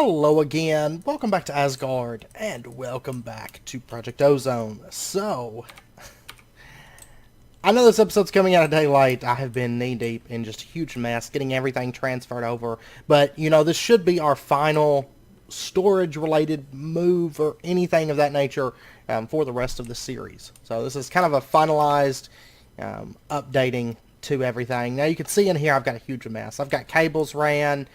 Hello again, welcome back to Asgard, and welcome back to Project Ozone. So, I know this episode's coming out a day late. I have been knee-deep in just a huge mess, getting everything transferred over. But, this should be our final storage-related move or anything of that nature for the rest of the series. So this is kind of a finalized updating to everything. Now you can see in here I've got a huge mess. I've got cables ran.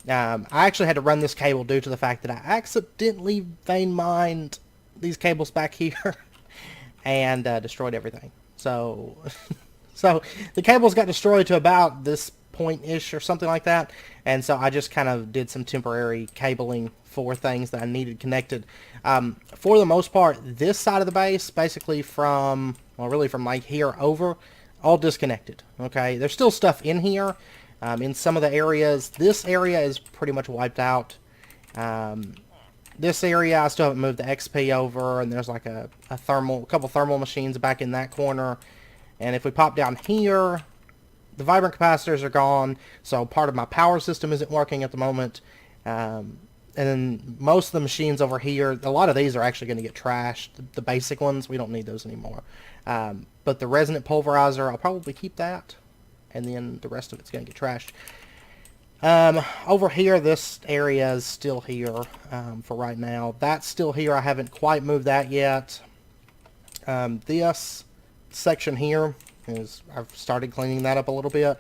I actually had to run this cable due to the fact that I accidentally vein mined these cables back here and destroyed everything. So, so the cables got destroyed to about this point-ish or something like that, and so I just kind of did some temporary cabling for things that I needed connected. For the most part, this side of the base, basically from, well, really from like here over, all disconnected. Okay, there's still stuff in here. In some of the areas, this area is pretty much wiped out. This area, I still haven't moved the XP over, and there's like a couple thermal machines back in that corner. And if we pop down here, the vibrant capacitors are gone, so part of my power system isn't working at the moment. And then most of the machines over here, a lot of these are actually going to get trashed. The basic ones, we don't need those anymore. But the resonant pulverizer, I'll probably keep that. And then the rest of it's going to get trashed. Over here, this area is still here for right now. That's still here. I haven't quite moved that yet. This section here is, I've started cleaning that up a little bit.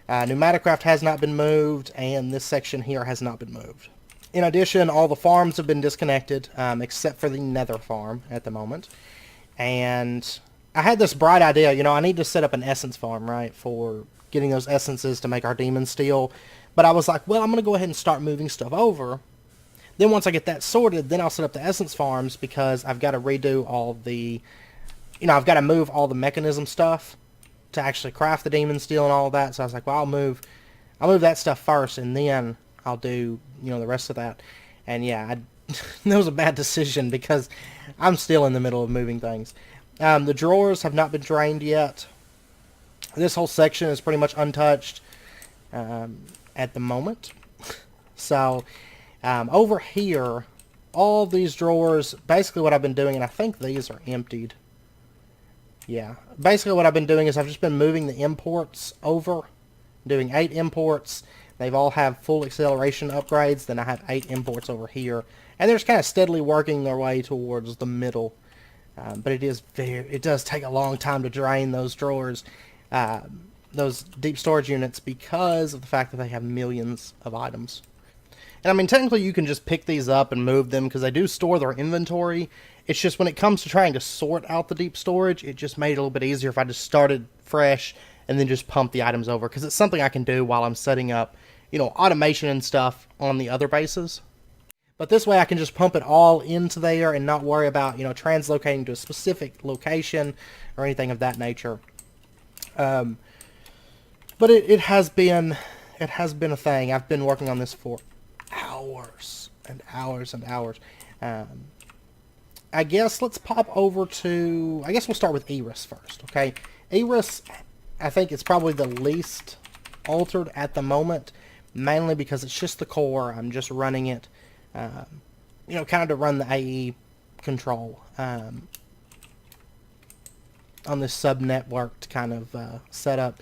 Pneumaticraft has not been moved, and this section here has not been moved. In addition, all the farms have been disconnected, except for the nether farm at the moment. And I had this bright idea, I need to set up an essence farm, right, for getting those essences to make our demon steel. But I was like, well, I'm going to go ahead and start moving stuff over. Then once I get that sorted, then I'll set up the essence farms, because I've got to redo all the, I've got to move all the mechanism stuff to actually craft the demon steel and all of that. So I was like, well, I'll move that stuff first, and then I'll do, the rest of that. And yeah, that was a bad decision, because I'm still in the middle of moving things. The drawers have not been drained yet. This whole section is pretty much untouched at the moment. So over here, all these drawers, basically what I've been doing, and I think these are emptied. Yeah, basically what I've been doing is I've just been moving the imports over, doing 8 imports. They've all have full acceleration upgrades. Then I have 8 imports over here, and they're just kind of steadily working their way towards the middle. But it does take a long time to drain those drawers, those deep storage units, because of the fact that they have millions of items. And I mean, technically you can just pick these up and move them, because they do store their inventory. It's just when it comes to trying to sort out the deep storage, it just made it a little bit easier if I just started fresh and then just pump the items over, because it's something I can do while I'm setting up, automation and stuff on the other bases. But this way I can just pump it all into there and not worry about, translocating to a specific location or anything of that nature. But it has been a thing. I've been working on this for hours and hours and hours. I guess let's pop over to, I guess we'll start with Erebus first, okay? Erebus, I think it's probably the least altered at the moment, mainly because it's just the core. I'm just running it, kind of to run the AE control on this sub-networked kind of setup.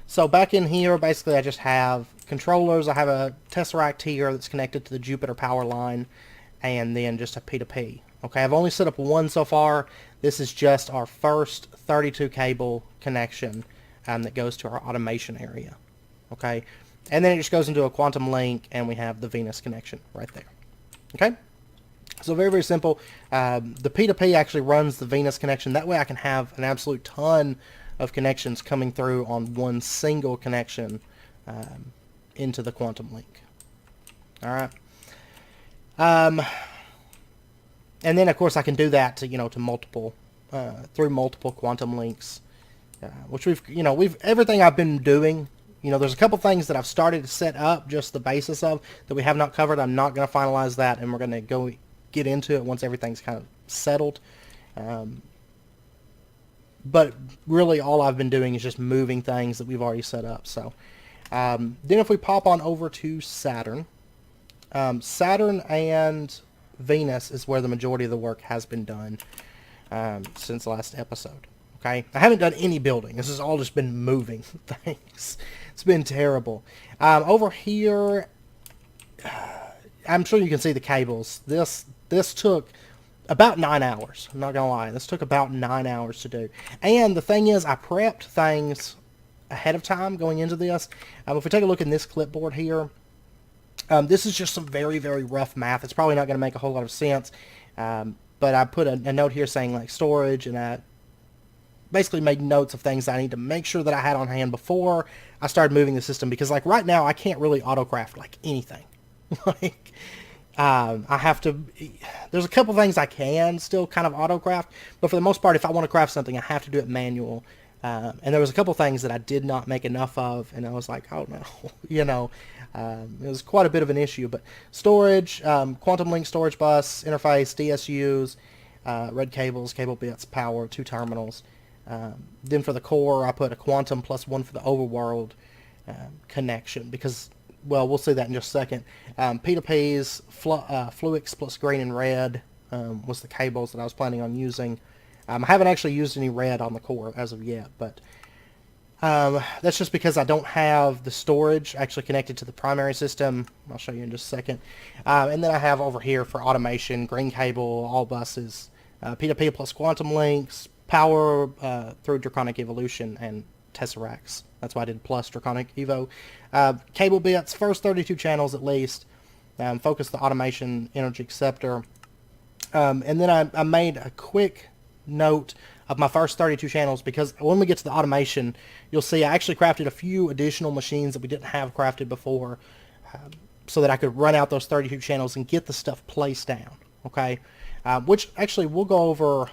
So back in here, basically I just have controllers. I have a Tesseract here that's connected to the Jupiter power line, and then just a P2P. Okay, I've only set up one so far. This is just our first 32 cable connection that goes to our automation area. Okay, and then it just goes into a quantum link, and we have the Venus connection right there. Okay, so very, very simple. The P2P actually runs the Venus connection. That way I can have an absolute ton of connections coming through on one single connection into the quantum link. Alright. And then of course I can do that to, to multiple, through multiple quantum links, which we've everything I've been doing, there's a couple things that I've started to set up, just the basis of, that we have not covered. I'm not going to finalize that, and we're going to go get into it once everything's kind of settled. But really all I've been doing is just moving things that we've already set up. So then if we pop on over to Saturn, Saturn and Venus is where the majority of the work has been done since the last episode. Okay, I haven't done any building. This has all just been moving things. It's been terrible. Over here, I'm sure you can see the cables. This took about 9 hours. I'm not gonna lie. This took about 9 hours to do. And the thing is, I prepped things ahead of time going into this. If we take a look in this clipboard here, this is just some very, very rough math. It's probably not going to make a whole lot of sense. But I put a note here saying like storage, and I basically made notes of things that I need to make sure that I had on hand before I started moving the system. Because like right now, I can't really autocraft like anything. Like I have to. There's a couple things I can still kind of autocraft, but for the most part, if I want to craft something, I have to do it manual. And there was a couple things that I did not make enough of, and I was like, oh no, it was quite a bit of an issue. But storage, quantum link storage bus, interface, DSUs, red cables, cable bits, power, 2 terminals. Then for the core, I put a quantum plus 1 for the overworld connection, because, well, we'll see that in just a second. P2Ps, Fluix plus green and red was the cables that I was planning on using. I haven't actually used any red on the core as of yet, but that's just because I don't have the storage actually connected to the primary system. I'll show you in just a second. And then I have over here for automation, green cable, all buses, P2P plus quantum links, power through Draconic Evolution, and Tesseracts. That's why I did plus Draconic Evo. Cable bits, first 32 channels at least. Focus the automation energy acceptor. And then I made a quick note of my first 32 channels, because when we get to the automation, you'll see I actually crafted a few additional machines that we didn't have crafted before, so that I could run out those 32 channels and get the stuff placed down. Okay, which actually we'll go over.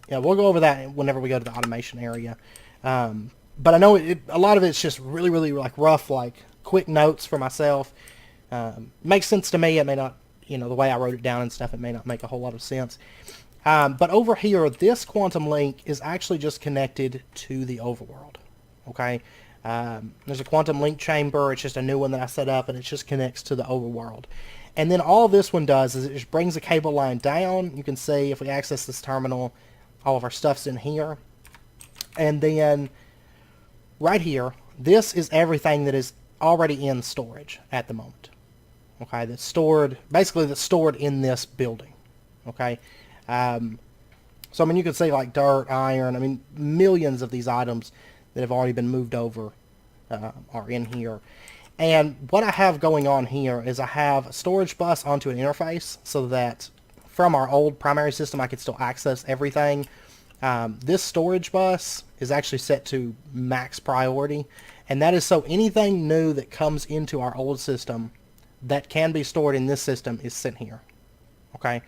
Yeah, we'll go over that whenever we go to the automation area. But I know a lot of it's just really, really like rough, like quick notes for myself. Makes sense to me. It may not, the way I wrote it down and stuff, it may not make a whole lot of sense. But over here, this quantum link is actually just connected to the overworld. Okay, there's a quantum link chamber. It's just a new one that I set up, and it just connects to the overworld. And then all this one does is it just brings the cable line down. You can see if we access this terminal, all of our stuff's in here. And then right here, this is everything that is already in storage at the moment. Okay, that's stored in this building. Okay. So, I mean, you can see like dirt, iron, I mean, millions of these items that have already been moved over are in here. And what I have going on here is I have a storage bus onto an interface so that from our old primary system I could still access everything. This storage bus is actually set to max priority, and that is so anything new that comes into our old system that can be stored in this system is sent here. Okay?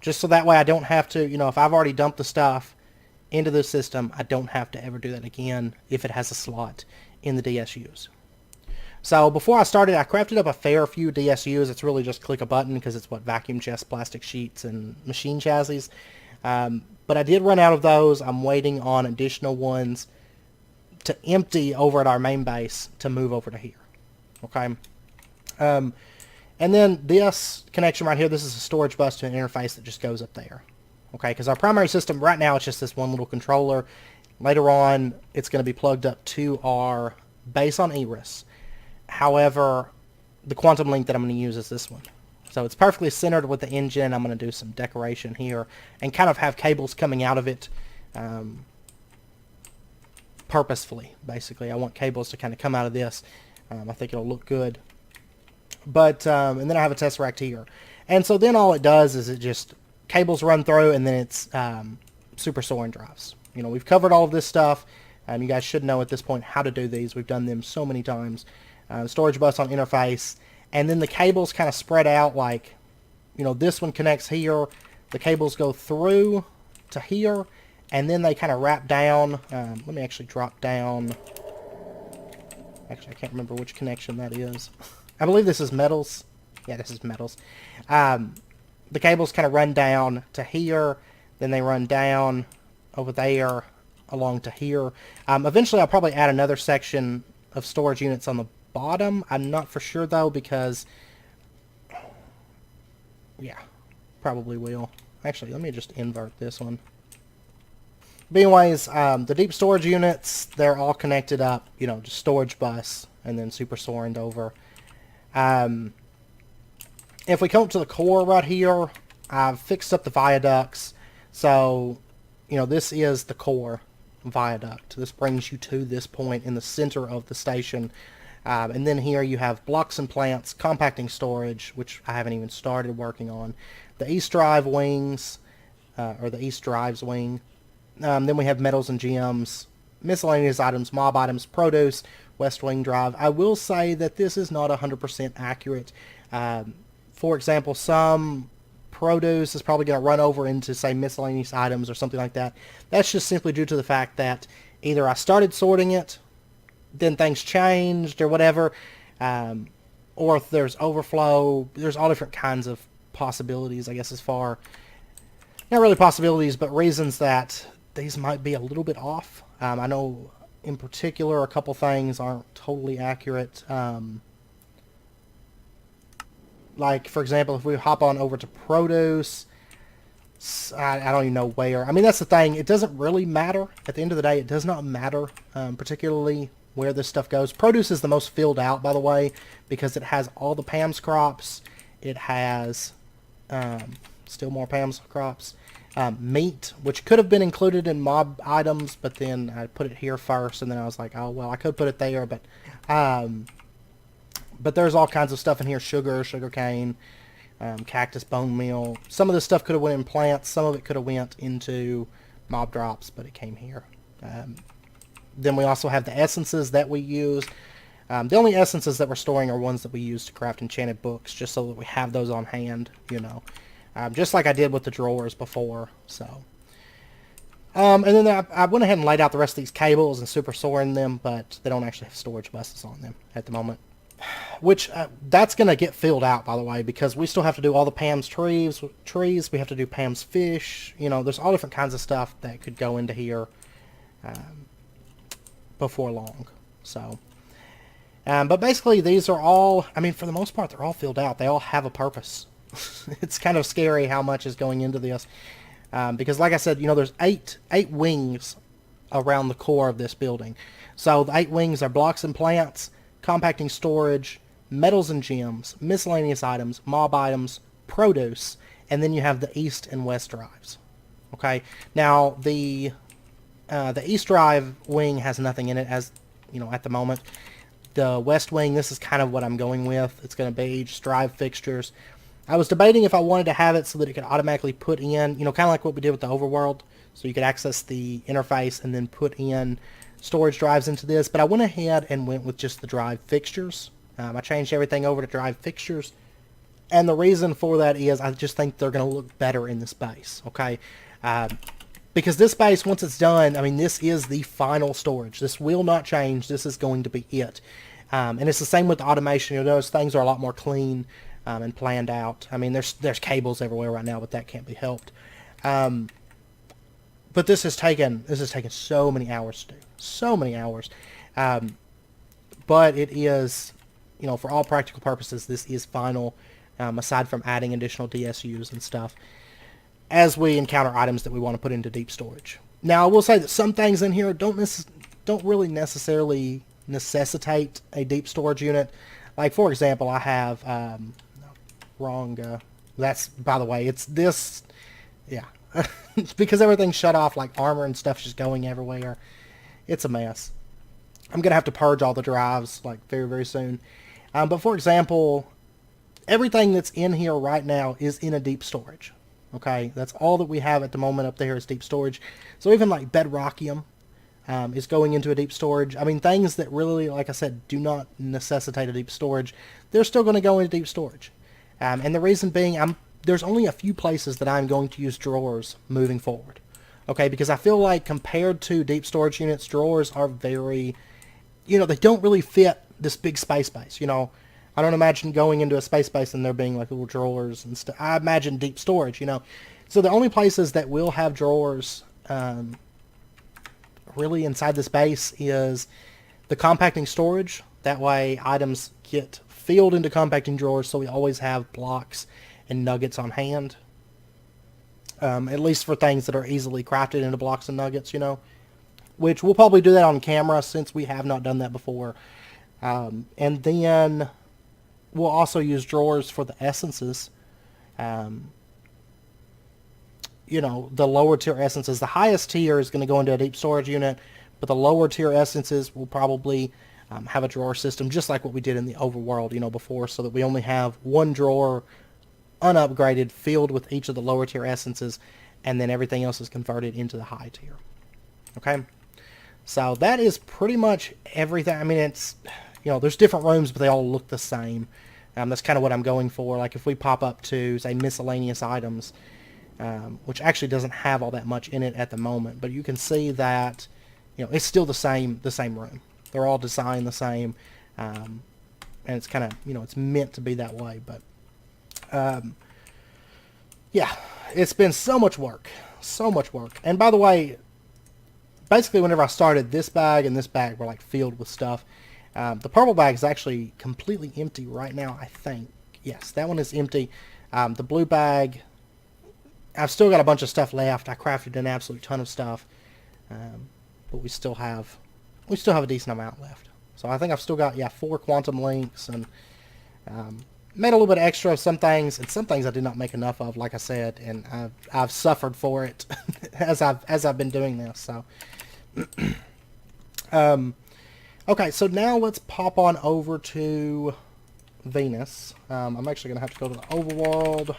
Just so that way I don't have to, if I've already dumped the stuff into the system, I don't have to ever do that again if it has a slot in the DSUs. So before I started, I crafted up a fair few DSUs. It's really just click a button because it's what vacuum chests, plastic sheets, and machine chassis. But I did run out of those. I'm waiting on additional ones to empty over at our main base to move over to here. Okay. And then this connection right here, this is a storage bus to an interface that just goes up there. Okay, because our primary system right now, it's just this one little controller. Later on, it's going to be plugged up to our base on Erebus. However, the quantum link that I'm going to use is this one. So it's perfectly centered with the engine. I'm going to do some decoration here and kind of have cables coming out of it purposefully, basically. I want cables to kind of come out of this. I think it'll look good. But, and then I have a Tesseract here. And so then all it does is it just, cables run through, and then it's super soaring drives. We've covered all of this stuff. You guys should know at this point how to do these. We've done them so many times. Storage bus on interface. And then the cables kind of spread out like, this one connects here. The cables go through to here, and then they kind of wrap down. Let me actually drop down. Actually, I can't remember which connection that is. I believe this is metals. Yeah, this is metals. The cables kind of run down to here, then they run down over there along to here. Eventually, I'll probably add another section of storage units on the bottom. I'm not for sure though, because yeah, probably will. Actually, let me just invert this one. But anyways, the deep storage units, they're all connected up, you know, just storage bus and then super soaring over. If we come up to the core right here, I've fixed up the viaducts. So, you know, this is the core viaduct. This brings you to this point in the center of the station. And then here you have blocks and plants, compacting storage, which I haven't even started working on. The East Drive wings, or the East Drive's wing. Then we have metals and gems, miscellaneous items, mob items, produce, West Wing Drive. I will say that this is not 100% accurate. For example, some produce is probably going to run over into, say, miscellaneous items or something like that. That's just simply due to the fact that either I started sorting it, then things changed or whatever, or if there's overflow. There's all different kinds of possibilities, I guess, as far, not really possibilities, but reasons that these might be a little bit off. I know in particular a couple things aren't totally accurate. Like, for example, if we hop on over to produce, I don't even know where. I mean, that's the thing. It doesn't really matter. At the end of the day, it does not matter, particularly where this stuff goes. Produce is the most filled out, by the way, because it has all the Pam's crops. It has still more Pam's crops. Meat, which could have been included in mob items, but then I put it here first, and then I was like, oh, well, I could put it there, but there's all kinds of stuff in here. Sugar, sugarcane, cactus, bone meal. Some of this stuff could have went in plants. Some of it could have went into mob drops, but it came here. Then we also have the essences that we use. The only essences that we're storing are ones that we use to craft enchanted books, just so that we have those on hand, you know. Just like I did with the drawers before, so. And then I went ahead and laid out the rest of these cables and super soaring them, but they don't actually have storage buses on them at the moment. Which, that's going to get filled out, by the way, because we still have to do all the Pam's trees. We have to do Pam's fish. You know, there's all different kinds of stuff that could go into here before long. So, but basically these are all, I mean, for the most part, they're all filled out. They all have a purpose. It's kind of scary how much is going into this. Because like I said, you know, there's eight wings around the core of this building. So the 8 wings are blocks and plants, compacting storage, metals and gems, miscellaneous items, mob items, produce, and then you have the east and west drives. Okay, now the east drive wing has nothing in it, as you know, at the moment. The west wing, this is kind of what I'm going with. It's going to be just drive fixtures. I was debating if I wanted to have it so that it could automatically put in, you know, kind of like what we did with the overworld, so you could access the interface and then put in storage drives into this, but I went ahead and went with just the drive fixtures. I changed everything over to drive fixtures, and the reason for that is I just think they're going to look better in this base, okay? Because this base, once it's done, I mean, this is the final storage. This will not change. This is going to be it. And it's the same with the automation. You'll notice things are a lot more clean and planned out. I mean, there's cables everywhere right now, but that can't be helped. But this has taken so many hours to do. So many hours. But it is, you know, for all practical purposes, this is final, aside from adding additional DSUs and stuff, as we encounter items that we want to put into deep storage. Now, I will say that some things in here don't really necessarily necessitate a deep storage unit. Like, for example, I have, that's, by the way, it's this, yeah. It's because everything's shut off, like armor and stuff's just going everywhere. It's a mess. I'm going to have to purge all the drives, like, very, very soon. But, for example, everything that's in here right now is in a deep storage. Okay, that's all that we have at the moment up there is deep storage. So even like Bedrockium is going into a deep storage. I mean, things that really, like I said, do not necessitate a deep storage, they're still going to go into deep storage. And the reason being, there's only a few places that I'm going to use drawers moving forward. Okay, because I feel like compared to deep storage units, drawers are very, you know, they don't really fit this big space base, you know. I don't imagine going into a space base and there being like little drawers and stuff. I imagine deep storage, you know. So the only places that will have drawers really inside this base is the compacting storage, That way items get filled into compacting drawers, so we always have blocks and nuggets on hand. At least for things that are easily crafted into blocks and nuggets, you know. Which we'll probably do that on camera since we have not done that before. And then we'll also use drawers for the essences. You know, the lower tier essences. The highest tier is going to go into a deep storage unit, but the lower tier essences will probably have a drawer system, just like what we did in the overworld, you know, before, so that we only have one drawer unupgraded filled with each of the lower tier essences, and then everything else is converted into the high tier. Okay, so that is pretty much everything. I mean, it's, you know, there's different rooms, but they all look the same. That's kind of what I'm going for. Like if we pop up to, say, miscellaneous items, which actually doesn't have all that much in it at the moment, but you can see that, you know, it's still the same room. They're all designed the same, and it's kind of, you know, it's meant to be that way. But yeah, it's been so much work. And by the way, basically whenever I started, this bag and this bag were like filled with stuff. The purple bag is actually completely empty right now, I think. Yes, that one is empty. The blue bag, I've still got a bunch of stuff left. I crafted an absolute ton of stuff, but we still have a decent amount left. So I think I've still got, 4 quantum links, and made a little bit extra of some things, and some things I did not make enough of, like I said, and I've suffered for it as I've been doing this. So okay, so now let's pop on over to Venus. I'm actually gonna have to go to the overworld.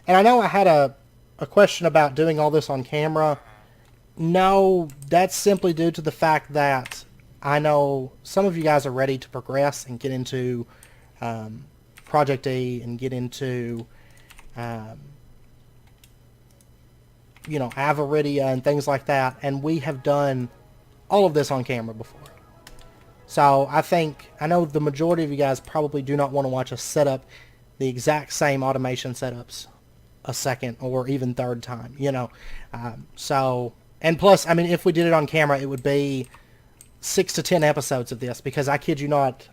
And I know I had a question about doing all this on camera. No, that's simply due to the fact that I know some of you guys are ready to progress and get into Project E and get into, you know, Avaridia and things like that. And we have done all of this on camera before. So I know the majority of you guys probably do not want to watch us set up the exact same automation setups a second or even third time, you know. So, and plus, I mean, if we did it on camera, it would be 6 to 10 episodes of this, because I kid you not,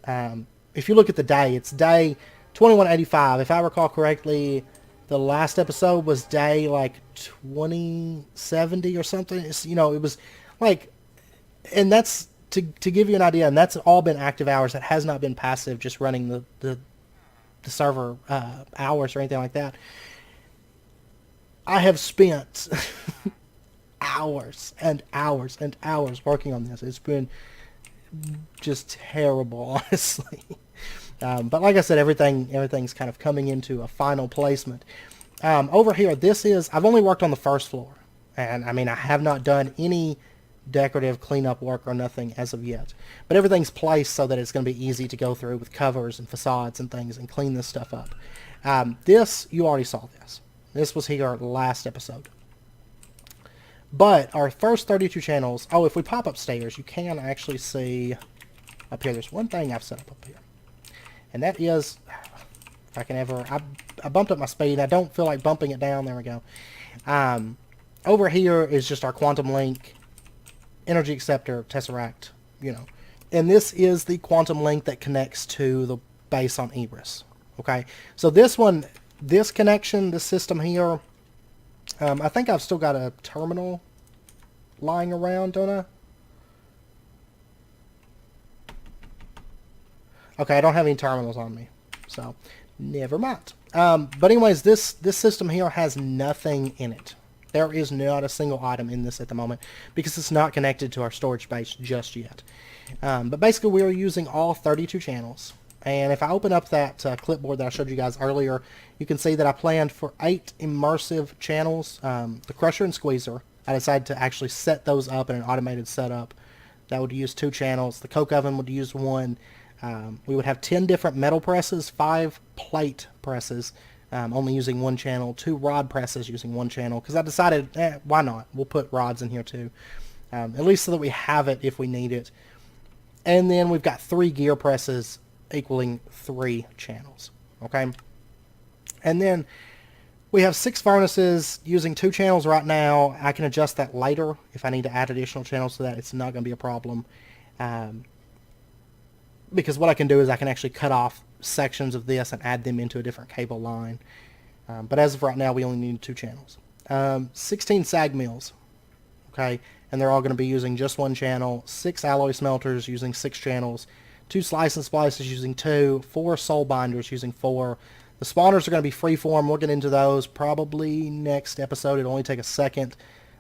if you look at the day, it's day 2185. If I recall correctly, the last episode was day like 2070 or something. It's, you know, it was like, and that's to give you an idea, and that's all been active hours. That has not been passive, just running the server hours or anything like that. I have spent hours and hours and hours working on this. It's been just terrible, honestly. But like I said, everything's kind of coming into a final placement. Over here, I've only worked on the first floor. And I mean, I have not done any decorative cleanup work or nothing as of yet. But everything's placed so that it's going to be easy to go through with covers and facades and things and clean this stuff up. You already saw this. This was here last episode. But our first 32 channels, if we pop upstairs, you can actually see up here, there's one thing I've set up here. And that is, if I can ever, I bumped up my speed. I don't feel like bumping it down. There we go. Over here is just our quantum link, energy acceptor, tesseract, you know. And this is the quantum link that connects to the base on Erebus. Okay, so this one, this connection, this system here, I think I've still got a terminal lying around, don't I? Okay, I don't have any terminals on me, so never mind. But anyways, this system here has nothing in it. There is not a single item in this at the moment because it's not connected to our storage base just yet. But basically, we are using all 32 channels. And if I open up that clipboard that I showed you guys earlier, you can see that I planned for 8 immersive channels. The Crusher and Squeezer, I decided to actually set those up in an automated setup. That would use 2 channels. The Coke Oven would use 1. We would have 10 different metal presses, 5 plate presses, only using 1 channel, 2 rod presses using 1 channel, because I decided, why not? We'll put rods in here too, at least so that we have it if we need it. And then we've got 3 gear presses equaling 3 channels, okay? And then we have 6 furnaces using 2 channels right now. I can adjust that later if I need to add additional channels to that. It's not going to be a problem. Because what I can do is I can actually cut off sections of this and add them into a different cable line. But as of right now, we only need 2 channels. 16 sag mills, okay, and they're all going to be using just 1 channel. 6 alloy smelters using 6 channels. 2 slice and splices using 2. 4 soul binders using 4. The spawners are going to be freeform. We'll get into those probably next episode. It'll only take a second.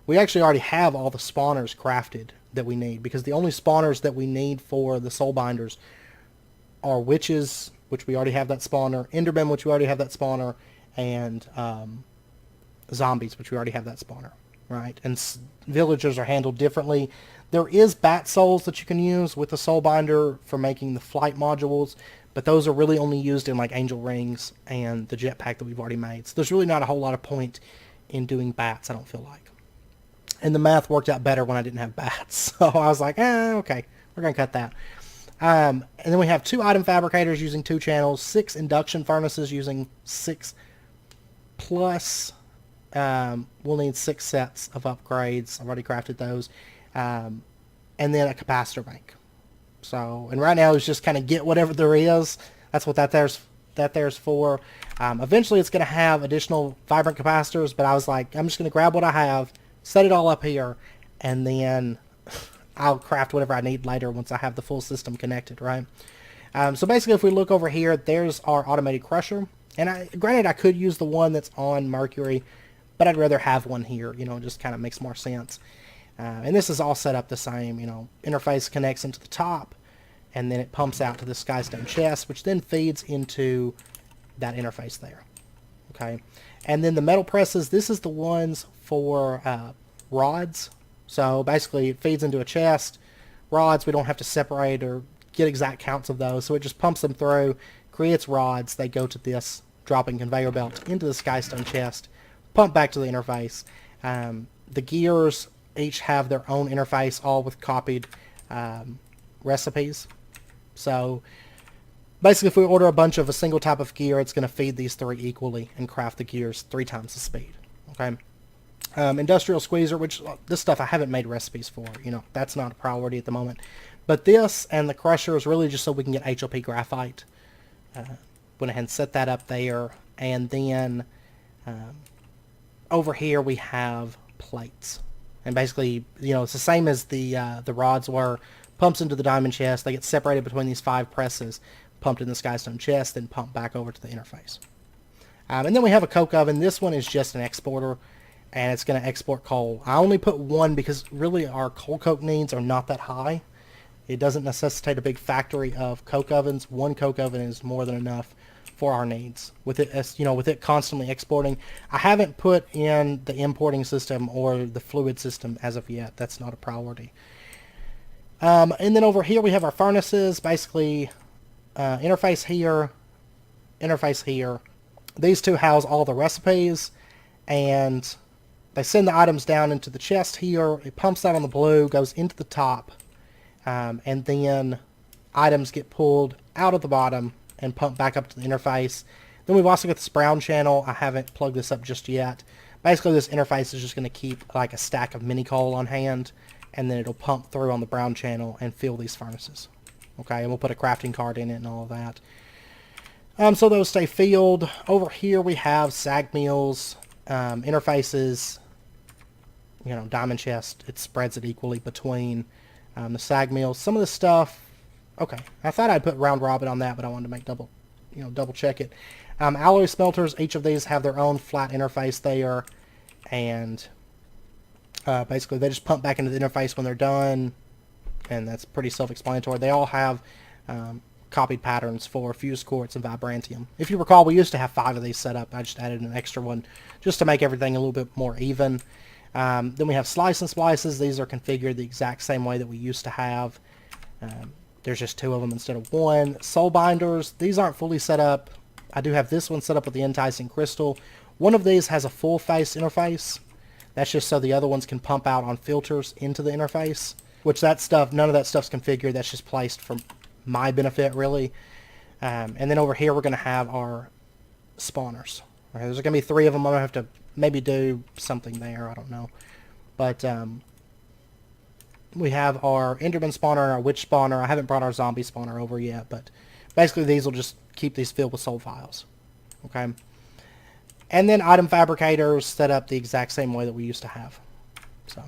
We actually already have all the spawners crafted that we need, because the only spawners that we need for the soul binders are witches, which we already have that spawner, endermen, which we already have that spawner, and zombies, which we already have that spawner, right? And villagers are handled differently. There is bat souls that you can use with the soul binder for making the flight modules, but those are really only used in like angel rings and the jetpack that we've already made. So there's really not a whole lot of point in doing bats, I don't feel like. And the math worked out better when I didn't have bats. So I was like, okay, we're going to cut that. And then we have 2 item fabricators using 2 channels, 6 induction furnaces using 6 plus. We'll need 6 sets of upgrades. I've already crafted those. And then a capacitor bank. So, and right now it's just kind of get whatever there is. That's what that there's for. Eventually it's going to have additional vibrant capacitors, but I was like, I'm just going to grab what I have, set it all up here, and then I'll craft whatever I need later once I have the full system connected, right? So basically, if we look over here, there's our automated crusher. And granted, I could use the one that's on Mercury, but I'd rather have one here. You know, it just kind of makes more sense. And this is all set up the same. You know, interface connects into the top, and then it pumps out to the Skystone chest, which then feeds into that interface there. Okay, and then the metal presses. This is the ones for rods. So basically, it feeds into a chest. Rods, we don't have to separate or get exact counts of those, so it just pumps them through, creates rods. They go to this dropping conveyor belt into the Skystone chest, pump back to the interface. The gears each have their own interface, all with copied recipes. So basically, if we order a bunch of a single type of gear, it's going to feed these 3 equally and craft the gears 3 times the speed. Okay. Industrial squeezer, which this stuff I haven't made recipes for. You know, that's not a priority at the moment. But this and the crusher is really just so we can get HLP graphite. Went ahead and set that up there. And then over here we have plates. And basically, you know, it's the same as the rods were. Pumps into the diamond chest. They get separated between these 5 presses. Pumped in the Skystone chest, then pumped back over to the interface. And then we have a coke oven. This one is just an exporter, and it's going to export coal. I only put 1 because really our coal coke needs are not that high. It doesn't necessitate a big factory of coke ovens. 1 coke oven is more than enough for our needs. With it, as you know, with it constantly exporting, I haven't put in the importing system or the fluid system as of yet. That's not a priority. And then over here we have our furnaces. Basically, interface here, interface here. These 2 house all the recipes, and they send the items down into the chest here. It pumps out on the blue, goes into the top, and then items get pulled out of the bottom and pumped back up to the interface. Then we've also got this brown channel. I haven't plugged this up just yet. Basically, this interface is just going to keep like a stack of mini coal on hand, and then it'll pump through on the brown channel and fill these furnaces. Okay, and we'll put a crafting card in it and all of that. So those stay filled. Over here we have sag mills, interfaces, you know, diamond chest. It spreads it equally between the sag mills. Some of the stuff, okay, I thought I'd put round robin on that, but I wanted to make double check it. Alloy smelters, each of these have their own flat interface there, and basically they just pump back into the interface when they're done, and that's pretty self-explanatory. They all have copied patterns for fused quartz and vibrantium. If you recall, we used to have 5 of these set up. I just added an extra one just to make everything a little bit more even. Then we have slice and splices. These are configured the exact same way that we used to have. There's just 2 of them instead of 1. Soul binders, these aren't fully set up. I do have this one set up with the enticing crystal. One of these has a full face interface. That's just so the other ones can pump out on filters into the interface, which that stuff, none of that stuff's configured. That's just placed for my benefit, really. And then over here we're going to have our spawners. Okay, there's going to be 3 of them. I'm going to have to maybe do something there. I don't know. But We have our Enderman spawner and our Witch spawner. I haven't brought our Zombie spawner over yet, but basically these will just keep these filled with soul files. Okay. And then item fabricators set up the exact same way that we used to have. So,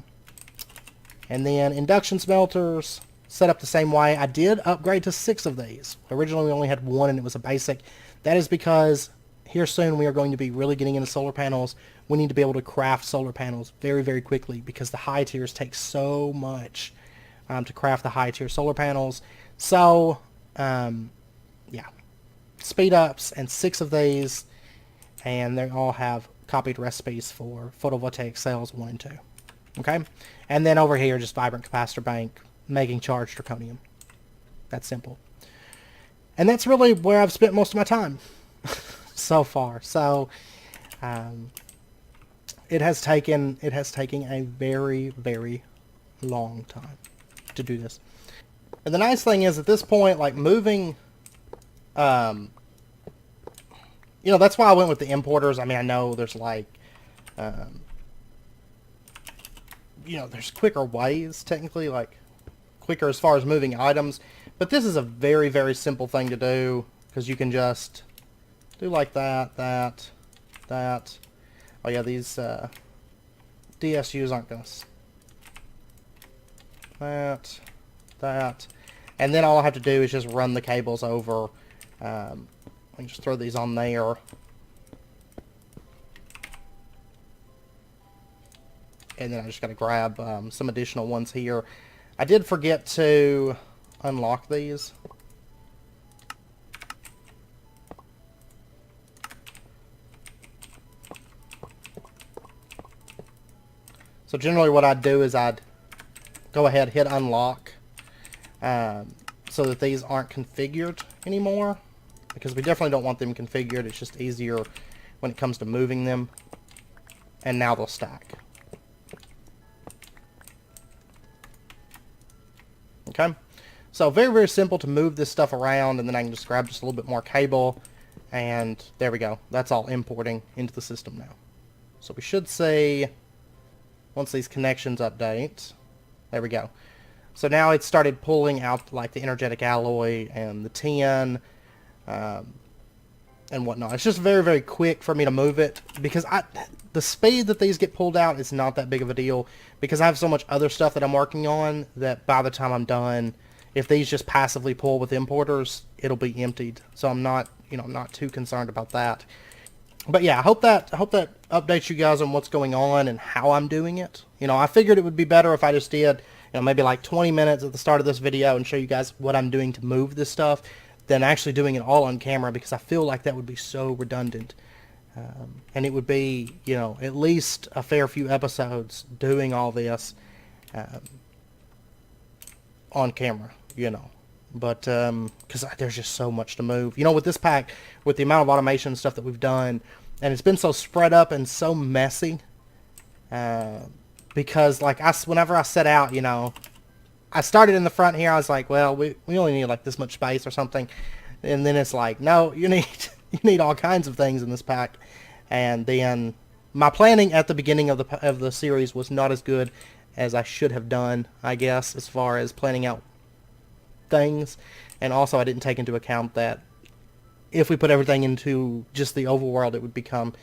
and then induction smelters set up the same way. I did upgrade to 6 of these. Originally we only had 1 and it was a basic. That is because here soon we are going to be really getting into solar panels. We need to be able to craft solar panels very, very quickly because the high tiers take so much to craft the high tier solar panels. So, yeah, speed ups and 6 of these, and they all have copied recipes for photovoltaic cells 1 and 2. Okay, and then over here just vibrant capacitor bank, making charged draconium. That's simple, and that's really where I've spent most of my time so far. So it has taken a very, very long time to do this. And the nice thing is at this point, like moving, you know, that's why I went with the importers. I mean, I know there's like, you know, there's quicker ways, technically, like quicker as far as moving items. But this is a very, very simple thing to do because you can just do like that, that. Oh yeah, these DSUs aren't going to... That. And then all I have to do is just run the cables over. I can just throw these on there. And then I just got to grab some additional ones here. I did forget to unlock these. So generally what I'd do is I'd go ahead, hit unlock, so that these aren't configured anymore, because we definitely don't want them configured. It's just easier when it comes to moving them. And now they'll stack. Okay, so very, very simple to move this stuff around, and then I can just grab just a little bit more cable, and there we go. That's all importing into the system now. So we should see, once these connections update, there we go. So now it started pulling out like the energetic alloy and the tin and whatnot. It's just very, very quick for me to move it because the speed that these get pulled out is not that big of a deal because I have so much other stuff that I'm working on that by the time I'm done, if these just passively pull with importers, it'll be emptied. So I'm not, you know, I'm not too concerned about that. But yeah, I hope that updates you guys on what's going on and how I'm doing it. You know, I figured it would be better if I just did, you know, maybe like 20 minutes at the start of this video and show you guys what I'm doing to move this stuff than actually doing it all on camera, because I feel like that would be so redundant. And it would be, you know, at least a fair few episodes doing all this on camera, you know. But because there's just so much to move. You know, with this pack, with the amount of automation and stuff that we've done, and it's been so spread up and so messy, because like whenever I set out, you know, I started in the front here. I was like, well, we only need like this much space or something, and then it's like, no, you need all kinds of things in this pack. And then my planning at the beginning of the series was not as good as I should have done, I guess, as far as planning out things. And also I didn't take into account that if we put everything into just the overworld, it would become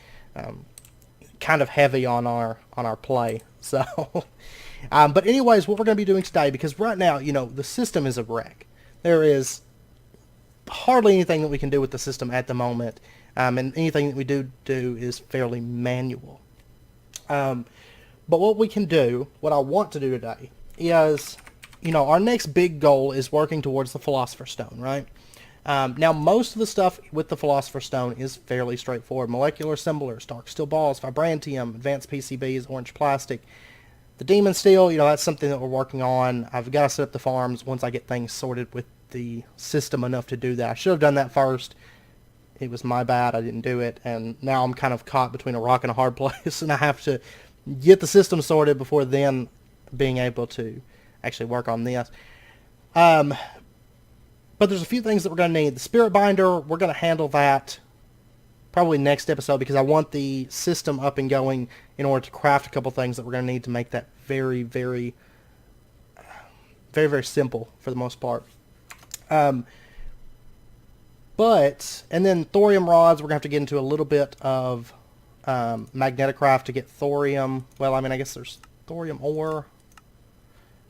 kind of heavy on our play. So but anyways, what we're going to be doing today, because right now, you know, the system is a wreck. There is hardly anything that we can do with the system at the moment, and anything that we do is fairly manual. But what we can do, what I want to do today is, you know, our next big goal is working towards the Philosopher's Stone, right? Now, most of the stuff with the Philosopher's Stone is fairly straightforward. Molecular assemblers, dark steel balls, vibrantium, advanced PCBs, orange plastic. The demon steel, you know, that's something that we're working on. I've got to set up the farms once I get things sorted with the system enough to do that. I should have done that first. It was my bad. I didn't do it. And now I'm kind of caught between a rock and a hard place, and I have to get the system sorted before then being able to actually work on this. But there's a few things that we're going to need. The spirit binder, we're going to handle that probably next episode, because I want the system up and going in order to craft a couple things that we're going to need to make that very, very Very, very simple for the most part. And then thorium rods, we're going to have to get into a little bit of magneticraft to get thorium. Well, I mean, I guess there's thorium ore.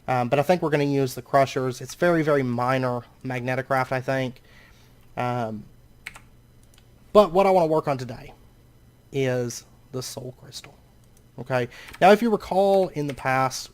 But I think we're going to use the crushers. It's very, very minor magneticraft, I think. But what I want to work on today is the soul crystal. Okay. Now, if you recall in the past,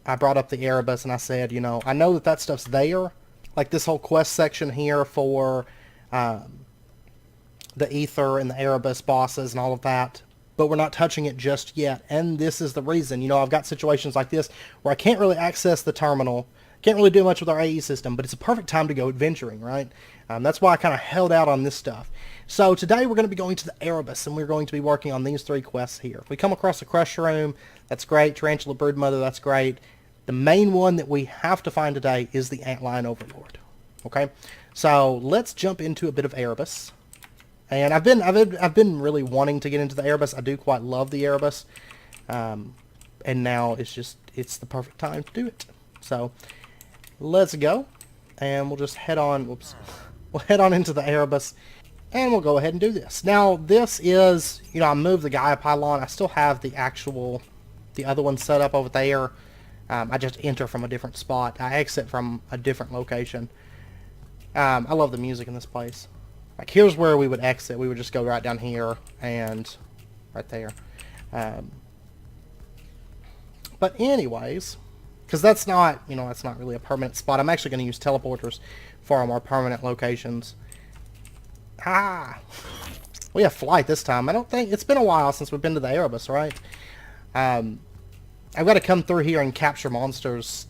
I brought up the Erebus and I said, you know, I know that that stuff's there. Like this whole quest section here for the Ether and the Erebus bosses and all of that. But we're not touching it just yet. And this is the reason. You know, I've got situations like this where I can't really access the terminal. Can't really do much with our AE system, but it's a perfect time to go adventuring, right? That's why I kind of held out on this stuff. So today we're going to be going to the Erebus, and we're going to be working on these 3 quests here. If we come across a Crusher Room, that's great. Tarantula Broodmother, that's great. The main one that we have to find today is the Antlion Overlord. Okay? So let's jump into a bit of Erebus. And I've been really wanting to get into the Erebus. I do quite love the Erebus. And now it's the perfect time to do it. So let's go. And we'll just head on, we'll head on into the Erebus. And we'll go ahead and do this. Now this is, you know, I moved the Gaia pylon. I still have the other one set up over there. I just enter from a different spot. I exit from a different location. I love the music in this place. Like, here's where we would exit. We would just go right down here and right there. But anyways, because that's not, you know, that's not really a permanent spot. I'm actually going to use teleporters for our more permanent locations. We have flight this time. I don't think, it's been a while since we've been to the Erebus, right? I've got to come through here and capture monsters,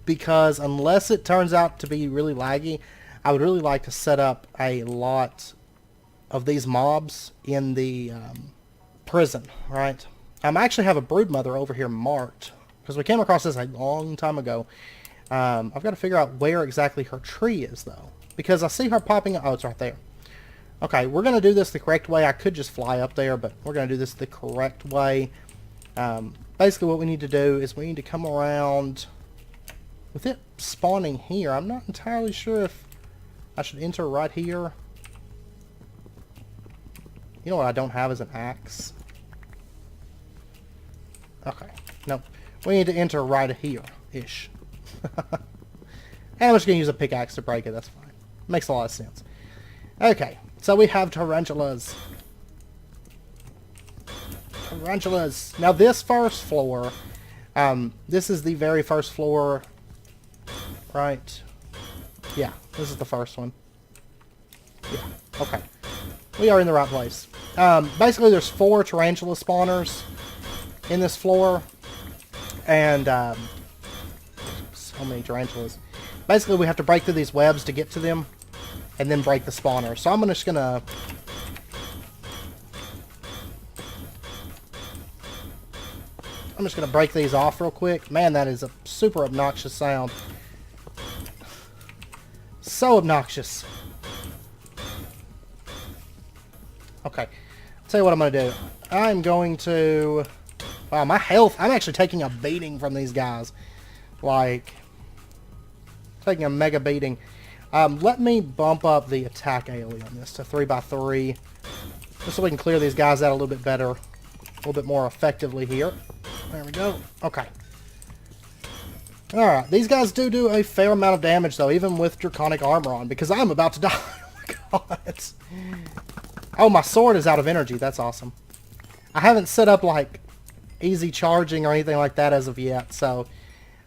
because unless it turns out to be really laggy, I would really like to set up a lot of these mobs in the prison, right? I actually have a Broodmother over here marked, because we came across this a long time ago. I've got to figure out where exactly her tree is, though, because I see her popping up. Oh, it's right there. Okay, we're going to do this the correct way. I could just fly up there, but we're going to do this the correct way. Basically, what we need to do is we need to come around with it spawning here. I'm not entirely sure if I should enter right here. You know what I don't have is an axe. Okay, nope. We need to enter right here-ish. And I'm just going to use a pickaxe to break it. That's fine. Makes a lot of sense. Okay, so we have tarantulas. Tarantulas. Now this first floor, this is the very first floor, right? Yeah, this is the first one. Yeah, okay. We are in the right place. Basically, there's 4 tarantula spawners in this floor, and so many tarantulas. Basically, we have to break through these webs to get to them, and then break the spawner. So I'm just gonna break these off real quick. Man, that is a super obnoxious sound. So obnoxious. Okay. I'll tell you what I'm going to do. I'm going to... Wow, my health... I'm actually taking a beating from these guys. Like... Taking a mega beating. Let me bump up the attack AoE on this to 3x3. Just so we can clear these guys out a little bit better. A little bit more effectively here. There we go. Okay. Alright, these guys do a fair amount of damage, though, even with Draconic Armor on, because I'm about to die. Oh my god. Oh, my sword is out of energy. That's awesome. I haven't set up, like, easy charging or anything like that as of yet, so...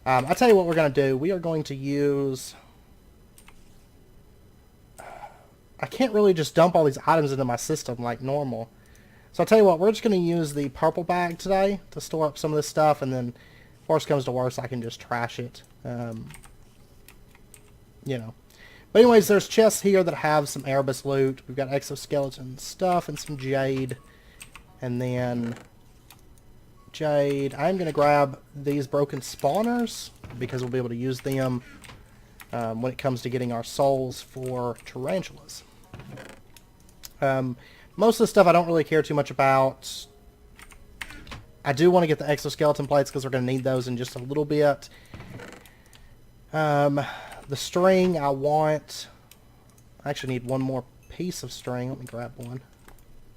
I'll tell you what we're going to do. We are going to use... I can't really just dump all these items into my system like normal. So I'll tell you what, we're just going to use the purple bag today to store up some of this stuff, and then... Worst comes to worst, I can just trash it. You know. But anyways, there's chests here that have some Erebus loot. We've got exoskeleton stuff and some jade. And then... Jade. I'm going to grab these broken spawners, because we'll be able to use them when it comes to getting our souls for tarantulas. Most of the stuff I don't really care too much about. I do want to get the exoskeleton plates because we're going to need those in just a little bit. The string I want... I actually need one more piece of string. Let me grab one.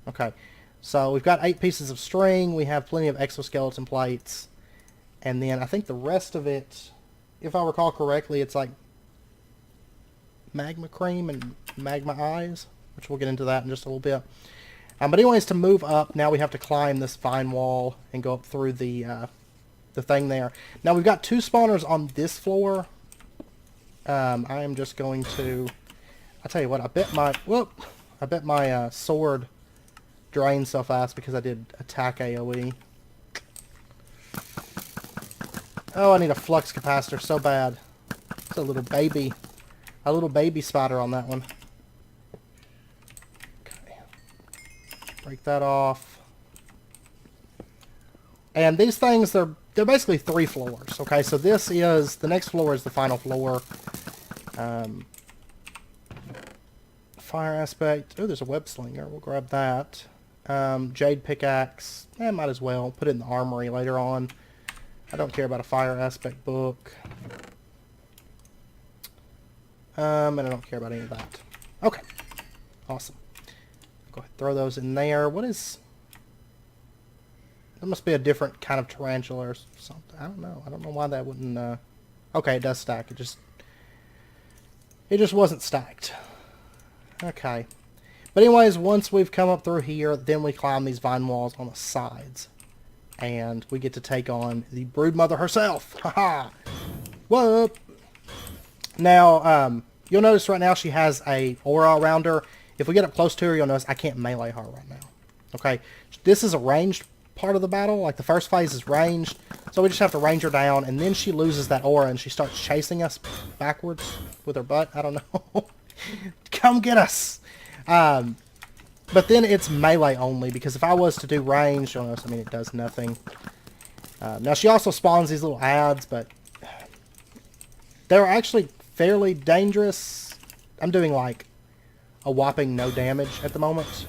Okay. So we've got 8 pieces of string. We have plenty of exoskeleton plates. And then I think the rest of it, if I recall correctly, it's like magma cream and magma eyes, which we'll get into that in just a little bit. But anyways, to move up, now we have to climb this vine wall and go up through the thing there. Now we've got 2 spawners on this floor. I am just going to... I tell you what, I bet my sword drained so fast because I did attack AoE. Oh, I need a flux capacitor so bad. It's a little baby spider on that one. Okay. Break that off. And these things, they're basically 3 floors. Okay, so the next floor is the final floor. Fire aspect. Oh, there's a web slinger. We'll grab that. Jade pickaxe. Might as well. Put it in the armory later on. I don't care about a fire aspect book. And I don't care about any of that. Okay. Awesome. Go ahead and throw those in there. What is... There must be a different kind of tarantula or something. I don't know. I don't know why that wouldn't... Okay, it does stack. It just wasn't stacked. Okay. But anyways, once we've come up through here, then we climb these vine walls on the sides. And we get to take on the broodmother herself. Haha! What up? Now, you'll notice right now she has a aura around her. If we get up close to her, you'll notice I can't melee her right now. Okay? This is a ranged part of the battle. Like, the first phase is ranged. So we just have to range her down, and then she loses that aura, and she starts chasing us backwards with her butt. I don't know. Come get us! But then it's melee only, because if I was to do range, you'll notice, I mean, it does nothing. Now, she also spawns these little ads, but they're actually fairly dangerous. I'm doing, like, a whopping no damage at the moment.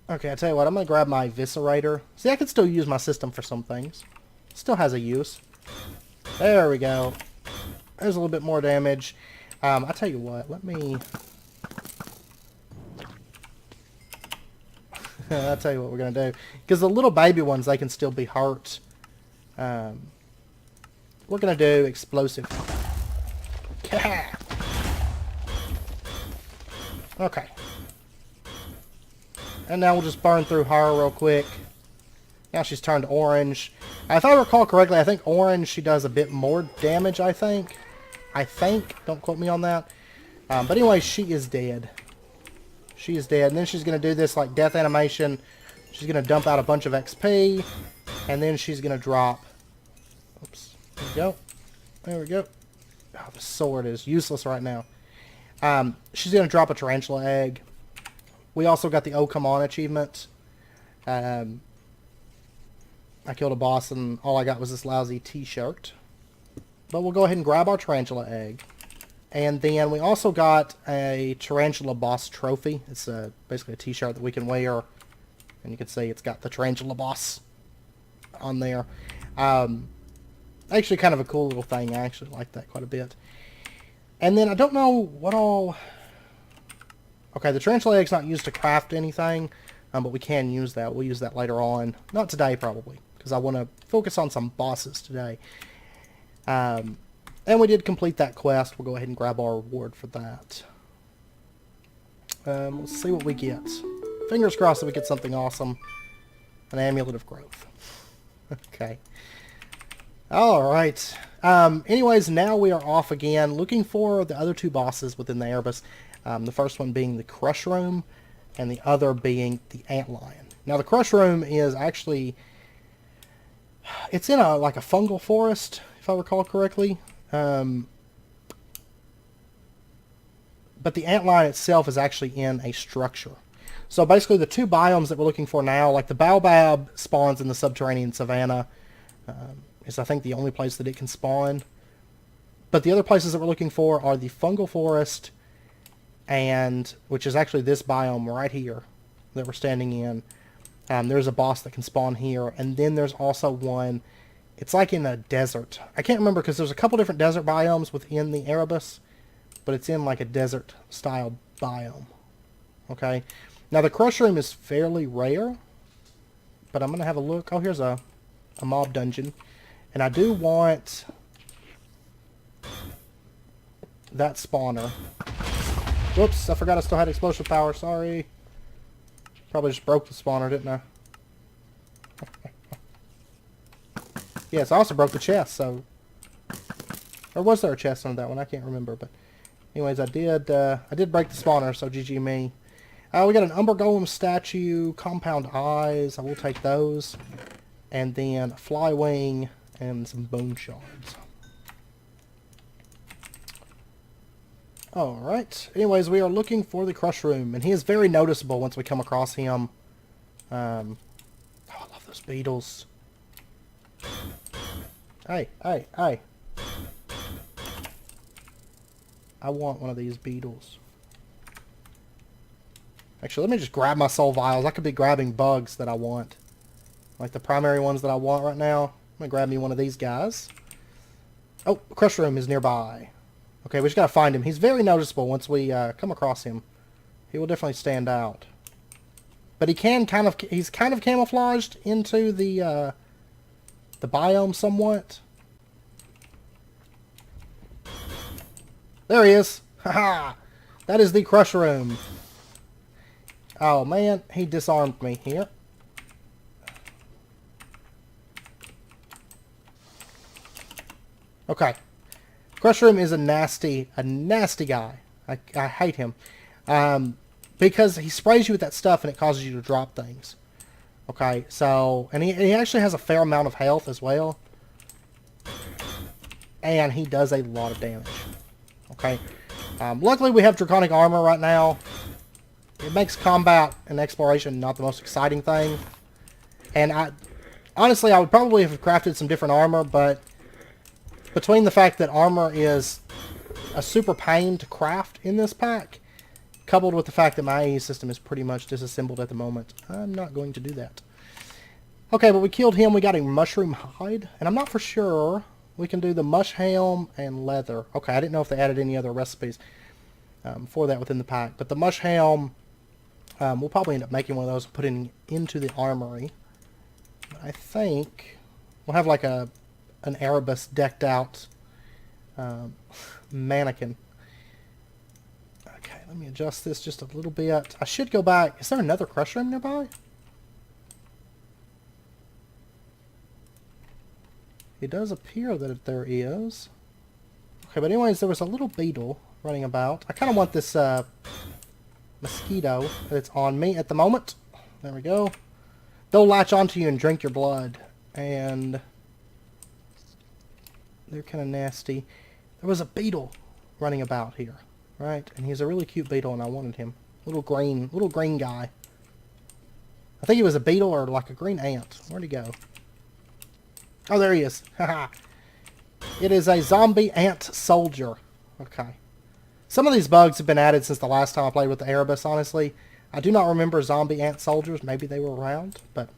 Okay, I tell you what, I'm going to grab my Eviscerator. See, I can still use my system for some things. Still has a use. There we go. There's a little bit more damage. I tell you what, let me... I'll tell you what we're going to do. Because the little baby ones, they can still be hurt. We're going to do explosive. Okay. And now we'll just burn through her real quick. Now she's turned orange. If I recall correctly, I think orange, she does a bit more damage, I think. Don't quote me on that. But anyway, she is dead. She is dead. And then she's going to do this, like, death animation. She's going to dump out a bunch of XP. And then she's going to drop... Oops. There we go. There we go. Oh, the sword is useless right now. She's going to drop a tarantula egg. We also got the Oh Come On achievement. I killed a boss and all I got was this lousy t-shirt. But we'll go ahead and grab our tarantula egg. And then we also got a tarantula boss trophy. It's basically a t-shirt that we can wear. And you can see it's got the tarantula boss on there. Actually kind of a cool little thing. I actually like that quite a bit. And then I don't know what all... Okay, the tarantula egg's not used to craft anything, but we can use that. We'll use that later on. Not today, probably, because I want to focus on some bosses today. And we did complete that quest. We'll go ahead and grab our reward for that. Let's see what we get. Fingers crossed that we get something awesome. An Amulet of Growth. Okay. Alright. Anyways, now we are off again, looking for the other 2 bosses within the Erebus. The first one being the Crush Room, and the other being the Antlion. Now, the Crush Room is actually... It's in like a fungal forest, if I recall correctly. But the Antlion itself is actually in a structure. So basically the 2 biomes that we're looking for now, like the Baobab spawns in the subterranean savanna, is I think the only place that it can spawn. But the other places that we're looking for are the fungal forest, and which is actually this biome right here that we're standing in. There's a boss that can spawn here, and then there's also one It's like in a desert. I can't remember because there's a couple different desert biomes within the Erebus, but it's in like a desert-style biome. Okay. Now, the crush room is fairly rare, but I'm going to have a look. Oh, here's a mob dungeon. And I do want that spawner. Whoops, I forgot I still had explosive power. Sorry. Probably just broke the spawner, didn't I? Yes, I also broke the chest, so... Or was there a chest on that one? I can't remember, but... Anyways, I did break the spawner, so GG me. We got an Umber Golem statue, compound eyes. I will take those. And then a fly wing and some bone shards. Alright. Anyways, we are looking for the crush room. And he is very noticeable once we come across him. Oh, I love those beetles. Hey, hey, hey. I want one of these beetles. Actually, let me just grab my soul vials. I could be grabbing bugs that I want. Like the primary ones that I want right now. I'm going to grab me one of these guys. Oh, crush room is nearby. Okay, we just got to find him. He's very noticeable once we come across him. He will definitely stand out. But he's kind of camouflaged into the biome somewhat. There he is. Haha. That is the crush room. Oh man, he disarmed me here. Okay. Crush room is a nasty guy. I hate him. Because he sprays you with that stuff and it causes you to drop things. Okay, so, and he actually has a fair amount of health as well. And he does a lot of damage. Okay. Luckily we have draconic armor right now. It makes combat and exploration not the most exciting thing. And honestly, I would probably have crafted some different armor, but between the fact that armor is a super pain to craft in this pack, coupled with the fact that my AE system is pretty much disassembled at the moment, I'm not going to do that. Okay, but we killed him. We got a mushroom hide, and I'm not for sure we can do the mush helm and leather. Okay, I didn't know if they added any other recipes for that within the pack, but the mush helm, we'll probably end up making one of those and putting into the armory. I think we'll have like an Erebus decked out mannequin. Okay, let me adjust this just a little bit. I should go back. Is there another crush room nearby? It does appear that there is. Okay, but anyways, there was a little beetle running about. I kind of want this mosquito that's on me at the moment. There we go. They'll latch onto you and drink your blood. And they're kind of nasty. There was a beetle running about here, right? And he's a really cute beetle, and I wanted him. Little green guy. I think he was a beetle or like a green ant. Where'd he go? Oh, there he is. Haha. It is a zombie ant soldier. Okay. Some of these bugs have been added since the last time I played with the Erebus, honestly. I do not remember zombie ant soldiers. Maybe they were around, but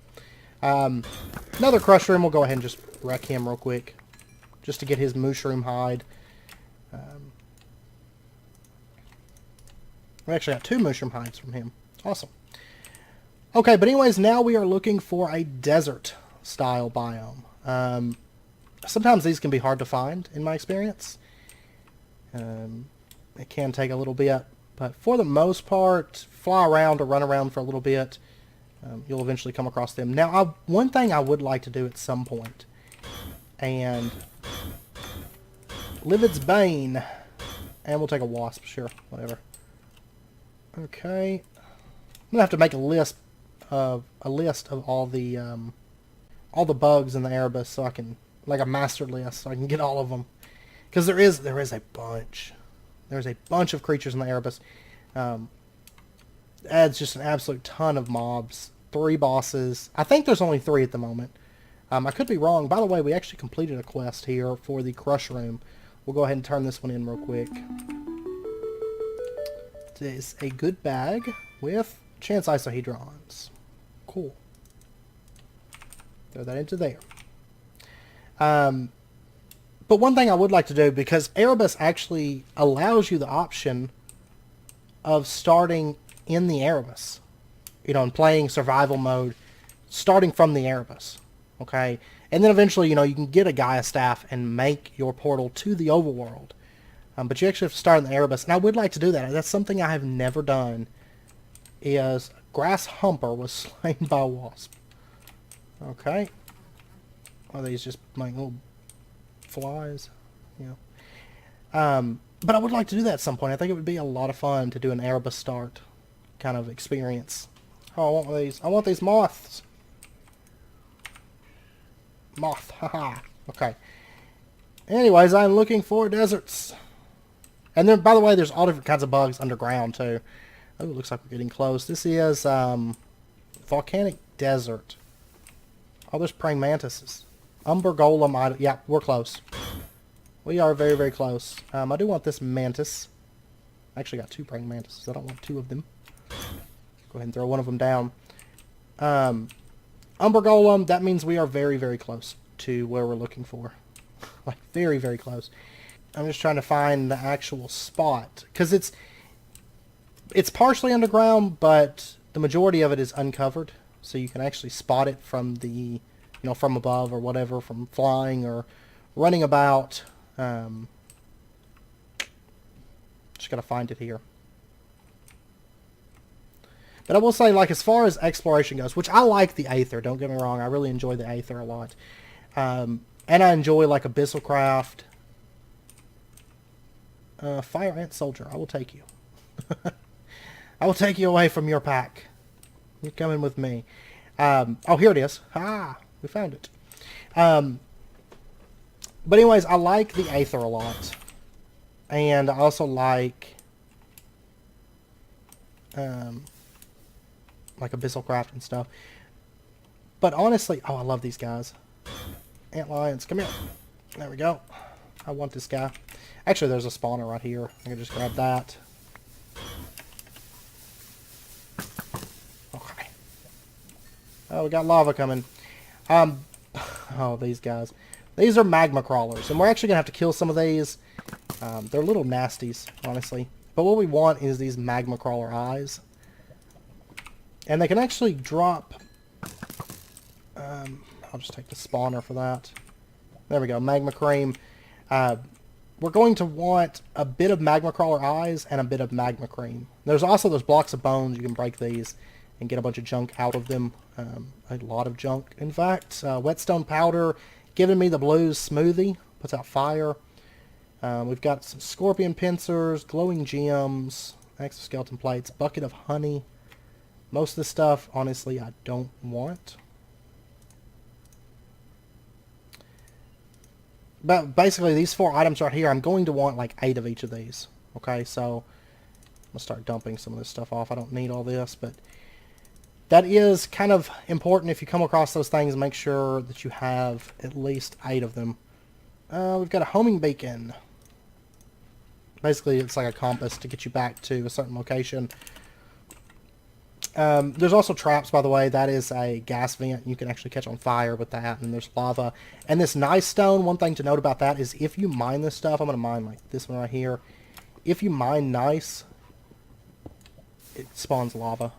another crush room. We'll go ahead and just wreck him real quick, just to get his mushroom hide. We actually got 2 mushroom hides from him. Awesome. Okay, but anyways, now we are looking for a desert-style biome. Sometimes these can be hard to find, in my experience. It can take a little bit, but for the most part, fly around or run around for a little bit, you'll eventually come across them. Now, one thing I would like to do at some point, and Livid's Bane, and we'll take a wasp, sure, whatever. Okay, I'm gonna have to make a list of all the bugs in the Erebus, so I can, like a master list, so I can get all of them, because there is a bunch. There's a bunch of creatures in the Erebus. Adds just an absolute ton of mobs. 3 bosses. I think there's only 3 at the moment. I could be wrong. By the way, we actually completed a quest here for the crush room. We'll go ahead and turn this one in real quick. It is a good bag with chance isohedrons. Cool. Throw that into there. But one thing I would like to do, because Erebus actually allows you the option of starting in the Erebus, you know, and playing survival mode, starting from the Erebus, okay? And then eventually, you know, you can get a Gaia staff and make your portal to the overworld. But you actually have to start in the Erebus, and I would like to do that. That's something I have never done, is Grass Humper was slain by a wasp. Okay. Are these just like little flies? Yeah. But I would like to do that at some point. I think it would be a lot of fun to do an Erebus start kind of experience. Oh, I want these. I want these moths. Moth. Haha. Okay. Anyways, I'm looking for deserts. And then, by the way, there's all different kinds of bugs underground, too. Oh, it looks like we're getting close. This is, volcanic desert. Oh, there's praying mantises. Umber golem. Yeah, we're close. We are very, very close. I do want this mantis. I actually got 2 praying mantises. I don't want 2 of them. Go ahead and throw one of them down. Umber golem, that means we are very, very close to where we're looking for. Like, very, very close. I'm just trying to find the actual spot. Because it's partially underground, but the majority of it is uncovered. So you can actually spot it from the, you know, from above or whatever, from flying or running about. Just gotta find it here. But I will say, like, as far as exploration goes, which I like the Aether, don't get me wrong, I really enjoy the Aether a lot. And I enjoy, like, Abyssal Craft. Fire Ant Soldier, I will take you. I will take you away from your pack. You're coming with me. Oh, here it is. Ah, we found it. But anyways, I like the Aether a lot. And I also like Abyssal Craft and stuff. But honestly, oh, I love these guys. Ant Lions, come here. There we go. I want this guy. Actually, there's a spawner right here. I can just grab that. Okay. Oh, we got lava coming. Oh, these guys. These are magma crawlers, and we're actually going to have to kill some of these. They're little nasties, honestly. But what we want is these magma crawler eyes. And they can actually drop... I'll just take the spawner for that. There we go, magma cream. We're going to want a bit of magma crawler eyes and a bit of magma cream. There's also those blocks of bones. You can break these and get a bunch of junk out of them. A lot of junk, in fact. Whetstone powder, giving me the blues smoothie. Puts out fire. We've got some scorpion pincers, glowing gems, exoskeleton plates, bucket of honey. Most of the stuff, honestly, I don't want. But basically, these 4 items right here, I'm going to want like 8 of each of these. Okay, so I'm going to start dumping some of this stuff off. I don't need all this, but that is kind of important. If you come across those things, make sure that you have at least 8 of them. We've got a homing beacon. Basically, it's like a compass to get you back to a certain location. There's also traps, by the way. That is a gas vent. You can actually catch on fire with that, and there's lava. And this nice stone, one thing to note about that is if you mine this stuff, I'm going to mine like this one right here. If you mine nice, it spawns lava.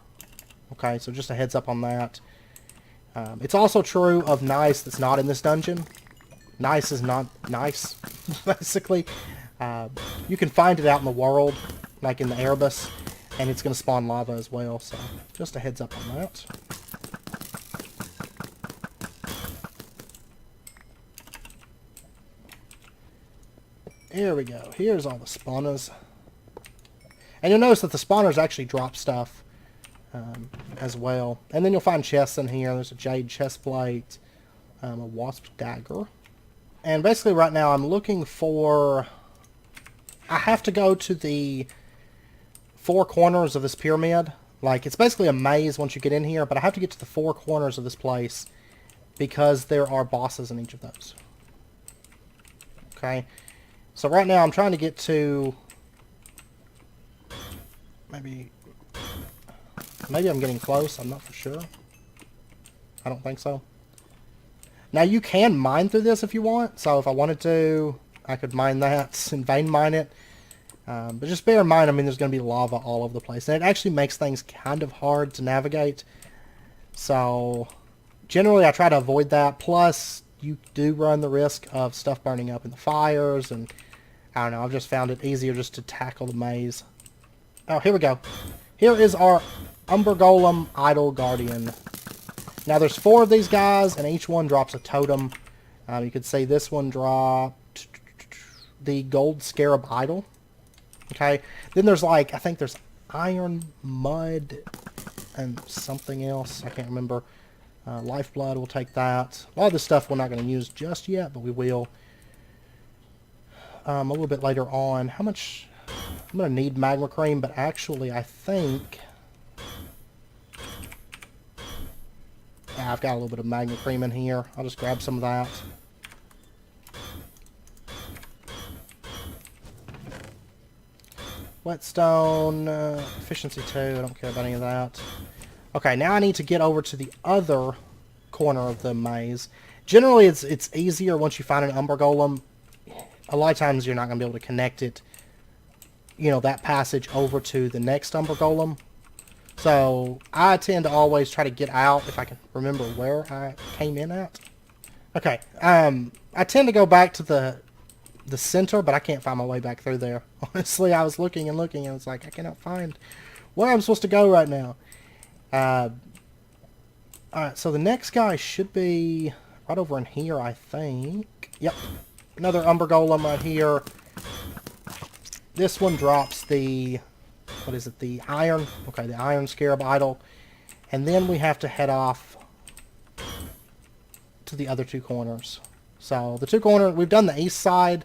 Okay, so just a heads up on that. It's also true of nice that's not in this dungeon. Nice is not nice, basically. You can find it out in the world, like in the Erebus. And it's going to spawn lava as well, so just a heads up on that. Here we go. Here's all the spawners. And you'll notice that the spawners actually drop stuff as well. And then you'll find chests in here. There's a jade chest plate, a wasp dagger. And basically right now I'm looking for... I have to go to the 4 corners of this pyramid. Like, it's basically a maze once you get in here, but I have to get to the 4 corners of this place because there are bosses in each of those. Okay, so right now I'm trying to get to maybe I'm getting close. I'm not for sure. I don't think so. Now you can mine through this if you want. So if I wanted to, I could mine that and vein mine it. But just bear in mind, I mean, there's going to be lava all over the place. And it actually makes things kind of hard to navigate. So generally I try to avoid that. Plus, you do run the risk of stuff burning up in the fires. And I don't know, I've just found it easier just to tackle the maze. Oh, here we go. Here is our Umber Golem Idol Guardian. Now there's 4 of these guys, and each one drops a totem. You could say this one dropped the Gold Scarab Idol. Okay. Then there's like, I think there's Iron, Mud, and something else. I can't remember. Lifeblood, we'll take that. A lot of this stuff we're not going to use just yet, but we will. A little bit later on. How much? I'm going to need magma cream, but actually I think... Yeah, I've got a little bit of magma cream in here. I'll just grab some of that. Whetstone, efficiency 2, I don't care about any of that. Okay, now I need to get over to the other corner of the maze. Generally, it's easier once you find an Umber Golem. A lot of times you're not going to be able to connect it, you know, that passage over to the next Umber Golem. So I tend to always try to get out if I can remember where I came in at. Okay, I tend to go back to the center, but I can't find my way back through there. Honestly, I was looking and looking, and it's like I cannot find where I'm supposed to go right now. Alright, so the next guy should be right over in here, I think. Yep, another Umber Golem right here. This one drops the... What is it? The iron. Okay, the Iron Scarab Idol. And then we have to head off to the other 2 corners. So the 2 corners, we've done the east side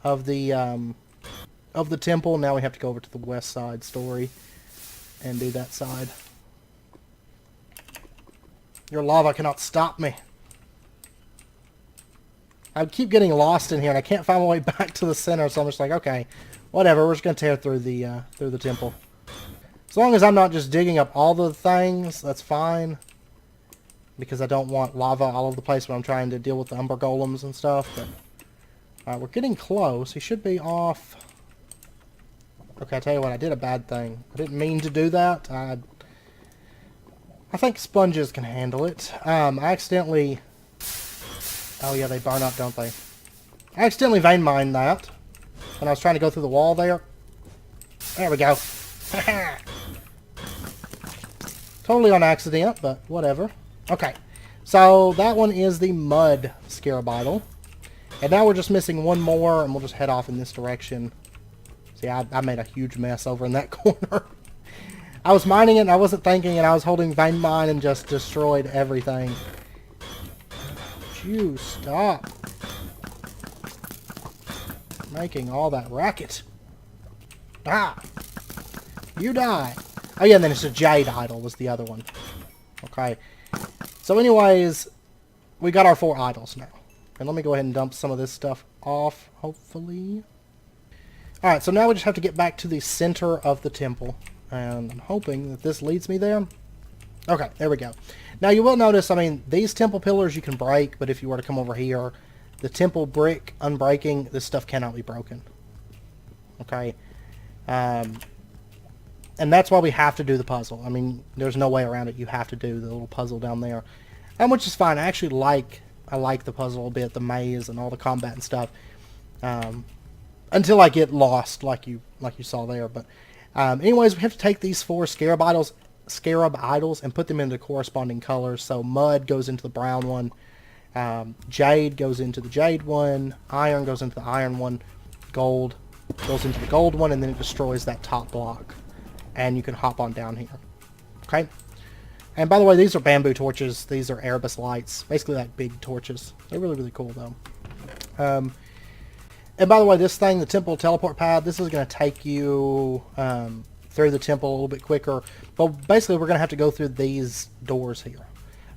of the temple. Now we have to go over to the west side story and do that side. Your lava cannot stop me. I keep getting lost in here and I can't find my way back to the center, so I'm just like, okay, whatever, we're just going to tear through the temple. As long as I'm not just digging up all the things, that's fine. Because I don't want lava all over the place when I'm trying to deal with the Umber Golems and stuff. But we're getting close. He should be off. Okay, I tell you what, I did a bad thing. I didn't mean to do that. I think sponges can handle it. I accidentally... Oh yeah, they burn up, don't they? I accidentally vein mined that. When I was trying to go through the wall there. There we go. Totally on accident, but whatever. Okay. So that one is the Mud Scarab Idol. And now we're just missing one more, and we'll just head off in this direction. See, I made a huge mess over in that corner. I was mining it, and I wasn't thinking, and I was holding vein mine and just destroyed everything. Would you stop making all that racket? Ah! You die! Oh yeah, and then it's a Jade Idol was the other one. Okay. So anyways, we got our 4 idols now. And let me go ahead and dump some of this stuff off, hopefully. Alright, so now we just have to get back to the center of the temple. And I'm hoping that this leads me there. Okay, there we go. Now you will notice, I mean, these temple pillars you can break, but if you were to come over here, the temple brick unbreaking, this stuff cannot be broken. Okay. And that's why we have to do the puzzle. I mean, there's no way around it. You have to do the little puzzle down there. Which is fine. I actually like the puzzle a bit, the maze and all the combat and stuff. Until I get lost, like you saw there. But anyways, we have to take these 4 scarab idols and put them into corresponding colors. So mud goes into the brown one, jade goes into the jade one, iron goes into the iron one, gold goes into the gold one, and then it destroys that top block. And you can hop on down here. Okay? And by the way, these are bamboo torches. These are Erebus lights. Basically like big torches. They're really, really cool though. And by the way, this thing, the temple teleport pad, this is going to take you through the temple a little bit quicker. But basically we're going to have to go through these doors here.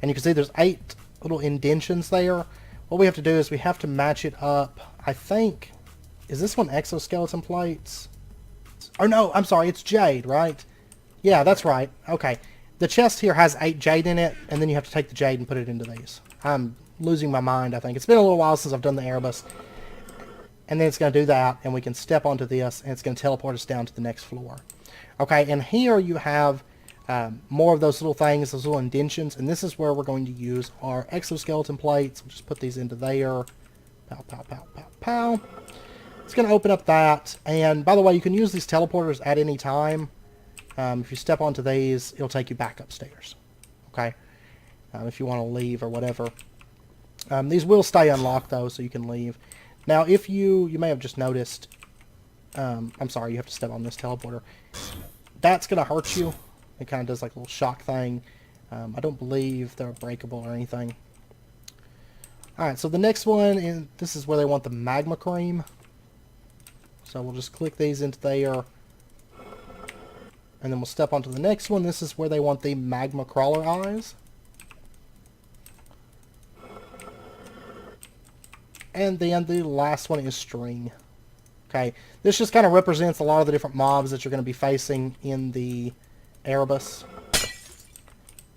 And you can see there's 8 little indentions there. What we have to do is we have to match it up. I think, is this one exoskeleton plates? Or no, I'm sorry, it's jade, right? Yeah, that's right. Okay. The chest here has 8 jade in it, and then you have to take the jade and put it into these. I'm losing my mind, I think. It's been a little while since I've done the Erebus. And then it's going to do that, and we can step onto this, and it's going to teleport us down to the next floor. Okay, and here you have more of those little things, those little indentions, and this is where we're going to use our exoskeleton plates. We'll just put these into there. Pow, pow, pow, pow, pow. It's going to open up that, and by the way, you can use these teleporters at any time. If you step onto these, it'll take you back upstairs. Okay, if you want to leave or whatever. These will stay unlocked, though, so you can leave. Now, if you may have just noticed, I'm sorry, you have to step on this teleporter. That's going to hurt you. It kind of does like a little shock thing. I don't believe they're breakable or anything. Alright, so the next one, this is where they want the magma cream. So we'll just click these into there. And then we'll step onto the next one. This is where they want the magma crawler eyes. And then the last one is string. Okay, this just kind of represents a lot of the different mobs that you're going to be facing in the Erebus.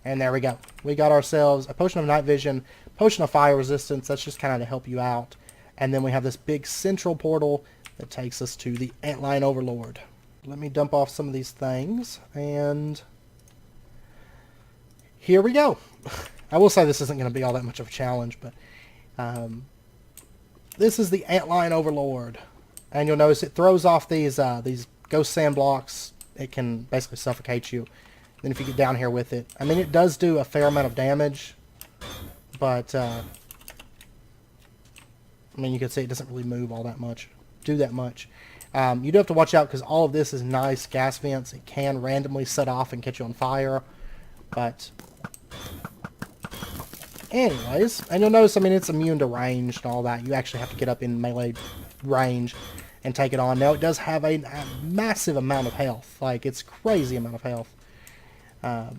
And there we go. We got ourselves a potion of night vision, potion of fire resistance. That's just kind of to help you out. And then we have this big central portal that takes us to the Antlion Overlord. Let me dump off some of these things. And here we go. I will say this isn't going to be all that much of a challenge, but this is the Antlion Overlord. And you'll notice it throws off these ghost sand blocks. It can basically suffocate you. Then if you get down here with it, I mean, it does do a fair amount of damage, but I mean, you can see it doesn't really move all that much, do that much. You do have to watch out because all of this is nice gas vents. It can randomly set off and catch you on fire, but anyways, and you'll notice, I mean, it's immune to range and all that. You actually have to get up in melee range and take it on. Now, it does have a massive amount of health. Like, it's crazy amount of health. But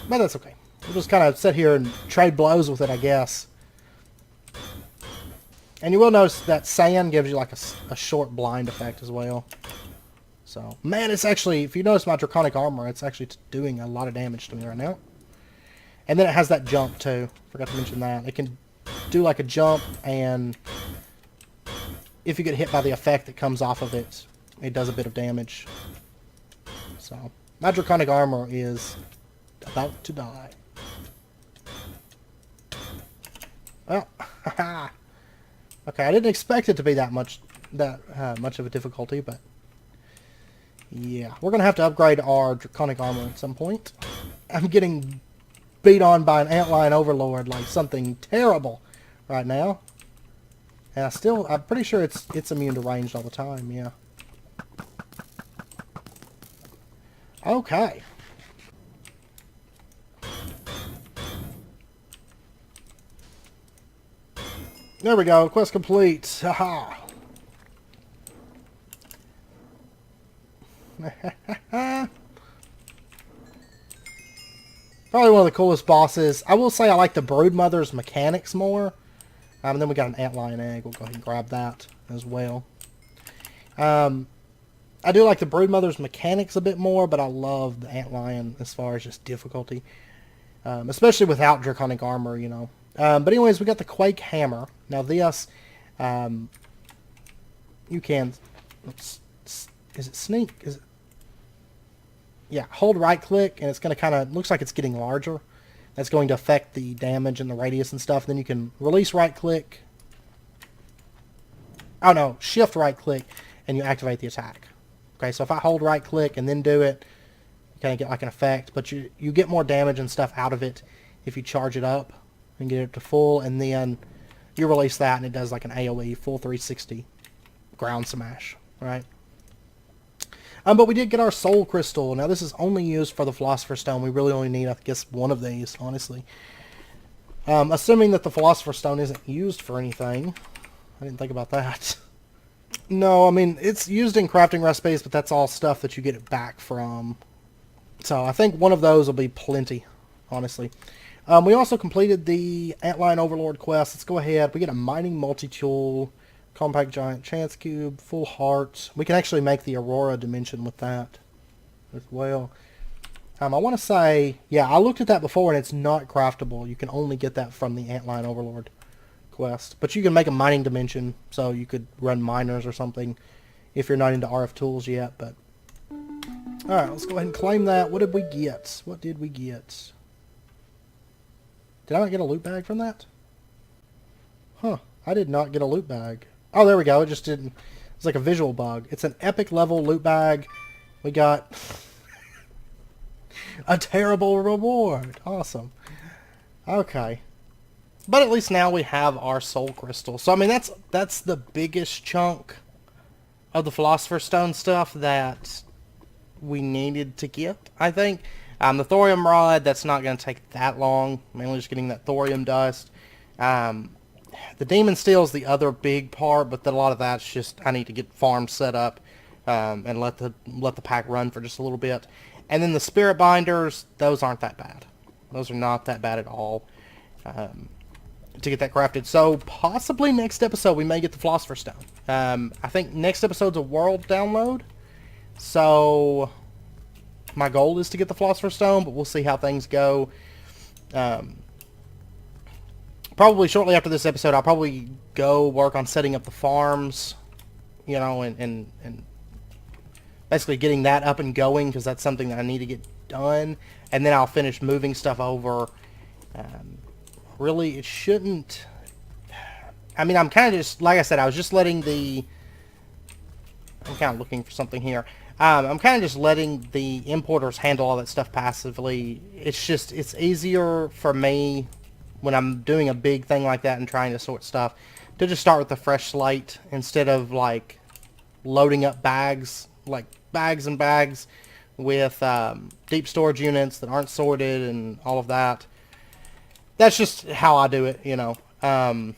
that's okay. We'll just kind of sit here and trade blows with it, I guess. And you will notice that sand gives you like a short blind effect as well. So, man, it's actually, if you notice my draconic armor, it's actually doing a lot of damage to me right now. And then it has that jump too. Forgot to mention that. It can do like a jump, and if you get hit by the effect that comes off of it, it does a bit of damage. So, my draconic armor is about to die. Well, haha. Okay, I didn't expect it to be that much of a difficulty, but yeah, we're gonna have to upgrade our draconic armor at some point. I'm getting beat on by an Antlion Overlord like something terrible right now, and I'm pretty sure it's immune to ranged all the time. Yeah. Okay. There we go. Quest complete. Haha. Probably one of the coolest bosses. I will say I like the Broodmother's mechanics more. And then we got an Antlion egg. We'll go ahead and grab that as well. I do like the Broodmother's mechanics a bit more, but I love the Antlion as far as just difficulty. Especially without draconic armor, you know. But anyways, we got the Quake Hammer. Now this, you can, is it sneak? Is it? Yeah, hold right click and it's going to kind of, looks like it's getting larger. That's going to affect the damage and the radius and stuff. Then you can release right click. Oh no, shift right click and you activate the attack. Okay, so if I hold right click and then do it, you kind of get like an effect, but you get more damage and stuff out of it if you charge it up and get it to full, and then you release that and it does like an AoE, full 360 ground smash, right? But we did get our soul crystal. Now this is only used for the philosopher's stone. We really only need, I guess, one of these, honestly. Assuming that the philosopher's stone isn't used for anything. I didn't think about that. No, I mean, it's used in crafting recipes, but that's all stuff that you get it back from. So I think one of those will be plenty, honestly. We also completed the Antlion Overlord quest. Let's go ahead. We get a mining multi-tool, compact giant chance cube, full heart. We can actually make the Aurora dimension with that as well. I want to say, yeah, I looked at that before and it's not craftable. You can only get that from the Antlion Overlord quest. But you can make a mining dimension, so you could run miners or something if you're not into RF tools yet. But alright, let's go ahead and claim that. What did we get? What did we get? Did I not get a loot bag from that? Huh, I did not get a loot bag. Oh, there we go. It just didn't. It's like a visual bug. It's an epic level loot bag. We got a terrible reward. Awesome. Okay. But at least now we have our soul crystal. So I mean that's the biggest chunk of the Philosopher's Stone stuff that we needed to get, I think. The thorium rod, that's not going to take that long. Mainly just getting that thorium dust. The demon steel is the other big part, but then a lot of that's just I need to get farms set up and let the pack run for just a little bit. And then the spirit binders, those aren't that bad. Those are not that bad at all to get that crafted. So possibly next episode we may get the Philosopher's Stone. I think next episode's a world download. So my goal is to get the Philosopher's Stone, but we'll see how things go. Probably shortly after this episode, I'll probably go work on setting up the farms, you know, and basically getting that up and going, because that's something that I need to get done. And then I'll finish moving stuff over. Really, it shouldn't... I mean, I'm kind of just... Like I said, I was just letting the... I'm kind of looking for something here. I'm kind of just letting the importers handle all that stuff passively. It's just... It's easier for me when I'm doing a big thing like that and trying to sort stuff to just start with a fresh slate instead of, like, loading up bags, like bags and bags with deep storage units that aren't sorted and all of that. That's just how I do it, you know. The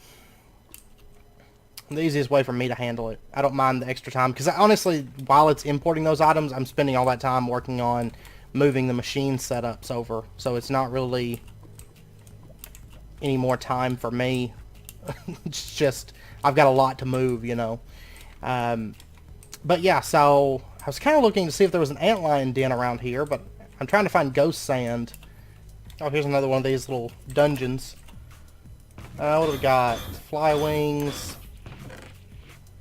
easiest way for me to handle it. I don't mind the extra time, because honestly, while it's importing those items, I'm spending all that time working on moving the machine setups over. So it's not really any more time for me. It's just, I've got a lot to move, you know. But yeah, so I was kind of looking to see if there was an antlion den around here, but I'm trying to find ghost sand. Oh, here's another one of these little dungeons. What do we got? Fly wings.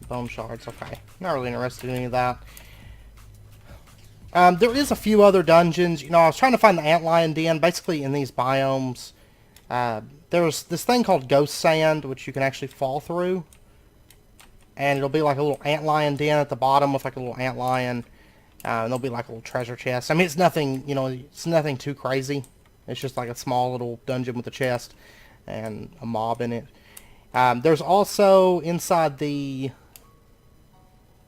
Bone shards, okay. Not really interested in any of that. There is a few other dungeons. You know, I was trying to find the antlion den. Basically, in these biomes, there's this thing called ghost sand, which you can actually fall through. And it'll be like a little antlion den at the bottom with like a little antlion. And there'll be like a little treasure chest. I mean, it's nothing, you know, it's nothing too crazy. It's just like a small little dungeon with a chest and a mob in it. There's also inside the...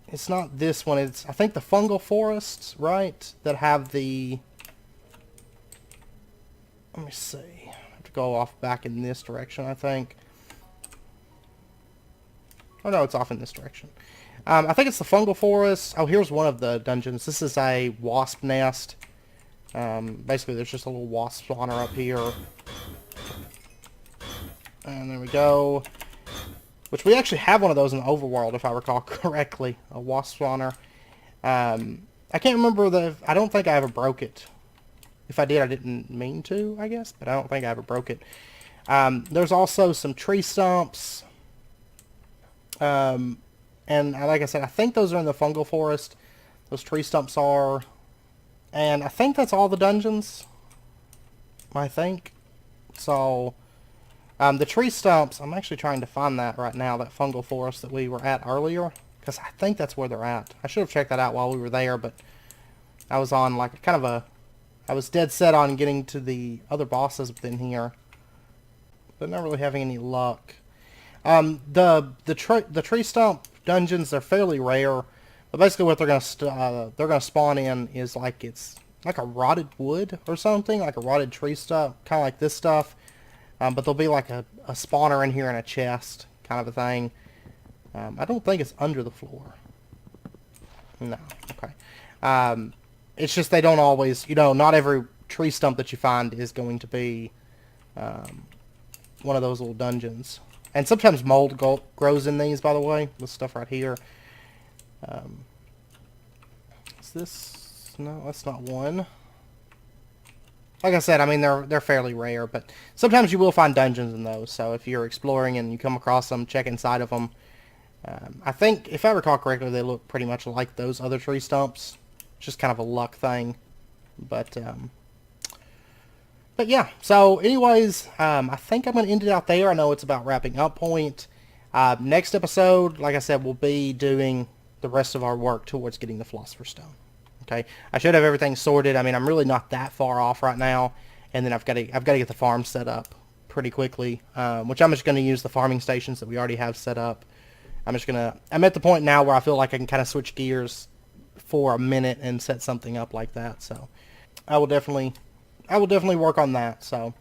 It's not this one. It's, I think, the fungal forests, right? That have the... Let me see. I have to go off back in this direction, I think. Oh, no, it's off in this direction. I think it's the fungal forest. Oh, here's one of the dungeons. This is a wasp nest. Basically, there's just a little wasp spawner up here. And there we go. Which we actually have one of those in the overworld, if I recall correctly. A wasp spawner. I can't remember I don't think I ever broke it. If I did, I didn't mean to, I guess. But I don't think I ever broke it. There's also some tree stumps. And like I said, I think those are in the fungal forest. Those tree stumps are. And I think that's all the dungeons. I think. So, the tree stumps, I'm actually trying to find that right now, that fungal forest that we were at earlier. Because I think that's where they're at. I should have checked that out while we were there, but I was on like kind of a... I was dead set on getting to the other bosses within here. But not really having any luck. The tree stump dungeons, they're fairly rare. But basically what they're gonna spawn in is like, it's like a rotted wood or something, like a rotted tree stump, kind of like this stuff. But there'll be like a spawner in here in a chest, kind of a thing. I don't think it's under the floor. No, okay. It's just they don't always, you know, not every tree stump that you find is going to be one of those little dungeons. And sometimes mold grows in these, by the way. This stuff right here. Is this... No, that's not one. Like I said, I mean, they're fairly rare, but sometimes you will find dungeons in those. So if you're exploring and you come across them, check inside of them. I think, if I recall correctly, they look pretty much like those other tree stumps. It's just kind of a luck thing. But yeah, so anyways, I think I'm going to end it out there. I know it's about wrapping up point. Next episode, like I said, we'll be doing the rest of our work towards getting the Philosopher's Stone. Okay, I should have everything sorted. I mean, I'm really not that far off right now, and then I've got to get the farm set up pretty quickly, which I'm just going to use the farming stations that we already have set up. I'm at the point now where I feel like I can kind of switch gears for a minute and set something up like that. So I will definitely work on that. So,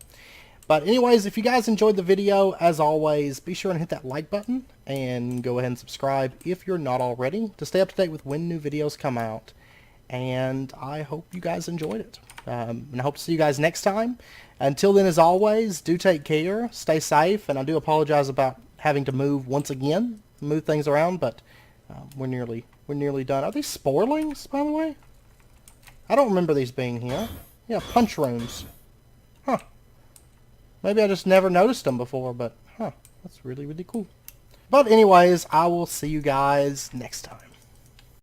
but anyways, if you guys enjoyed the video, as always, be sure and hit that like button and go ahead and subscribe if you're not already to stay up to date with when new videos come out. And I hope you guys enjoyed it. And I hope to see you guys next time. Until then, as always, do take care, stay safe, and I do apologize about having to move once again, move things around, but we're nearly done. Are these sporelings, by the way? I don't remember these being here. Yeah, punch rooms. Huh. Maybe I just never noticed them before, but huh, that's really, really cool. But anyways, I will see you guys next time.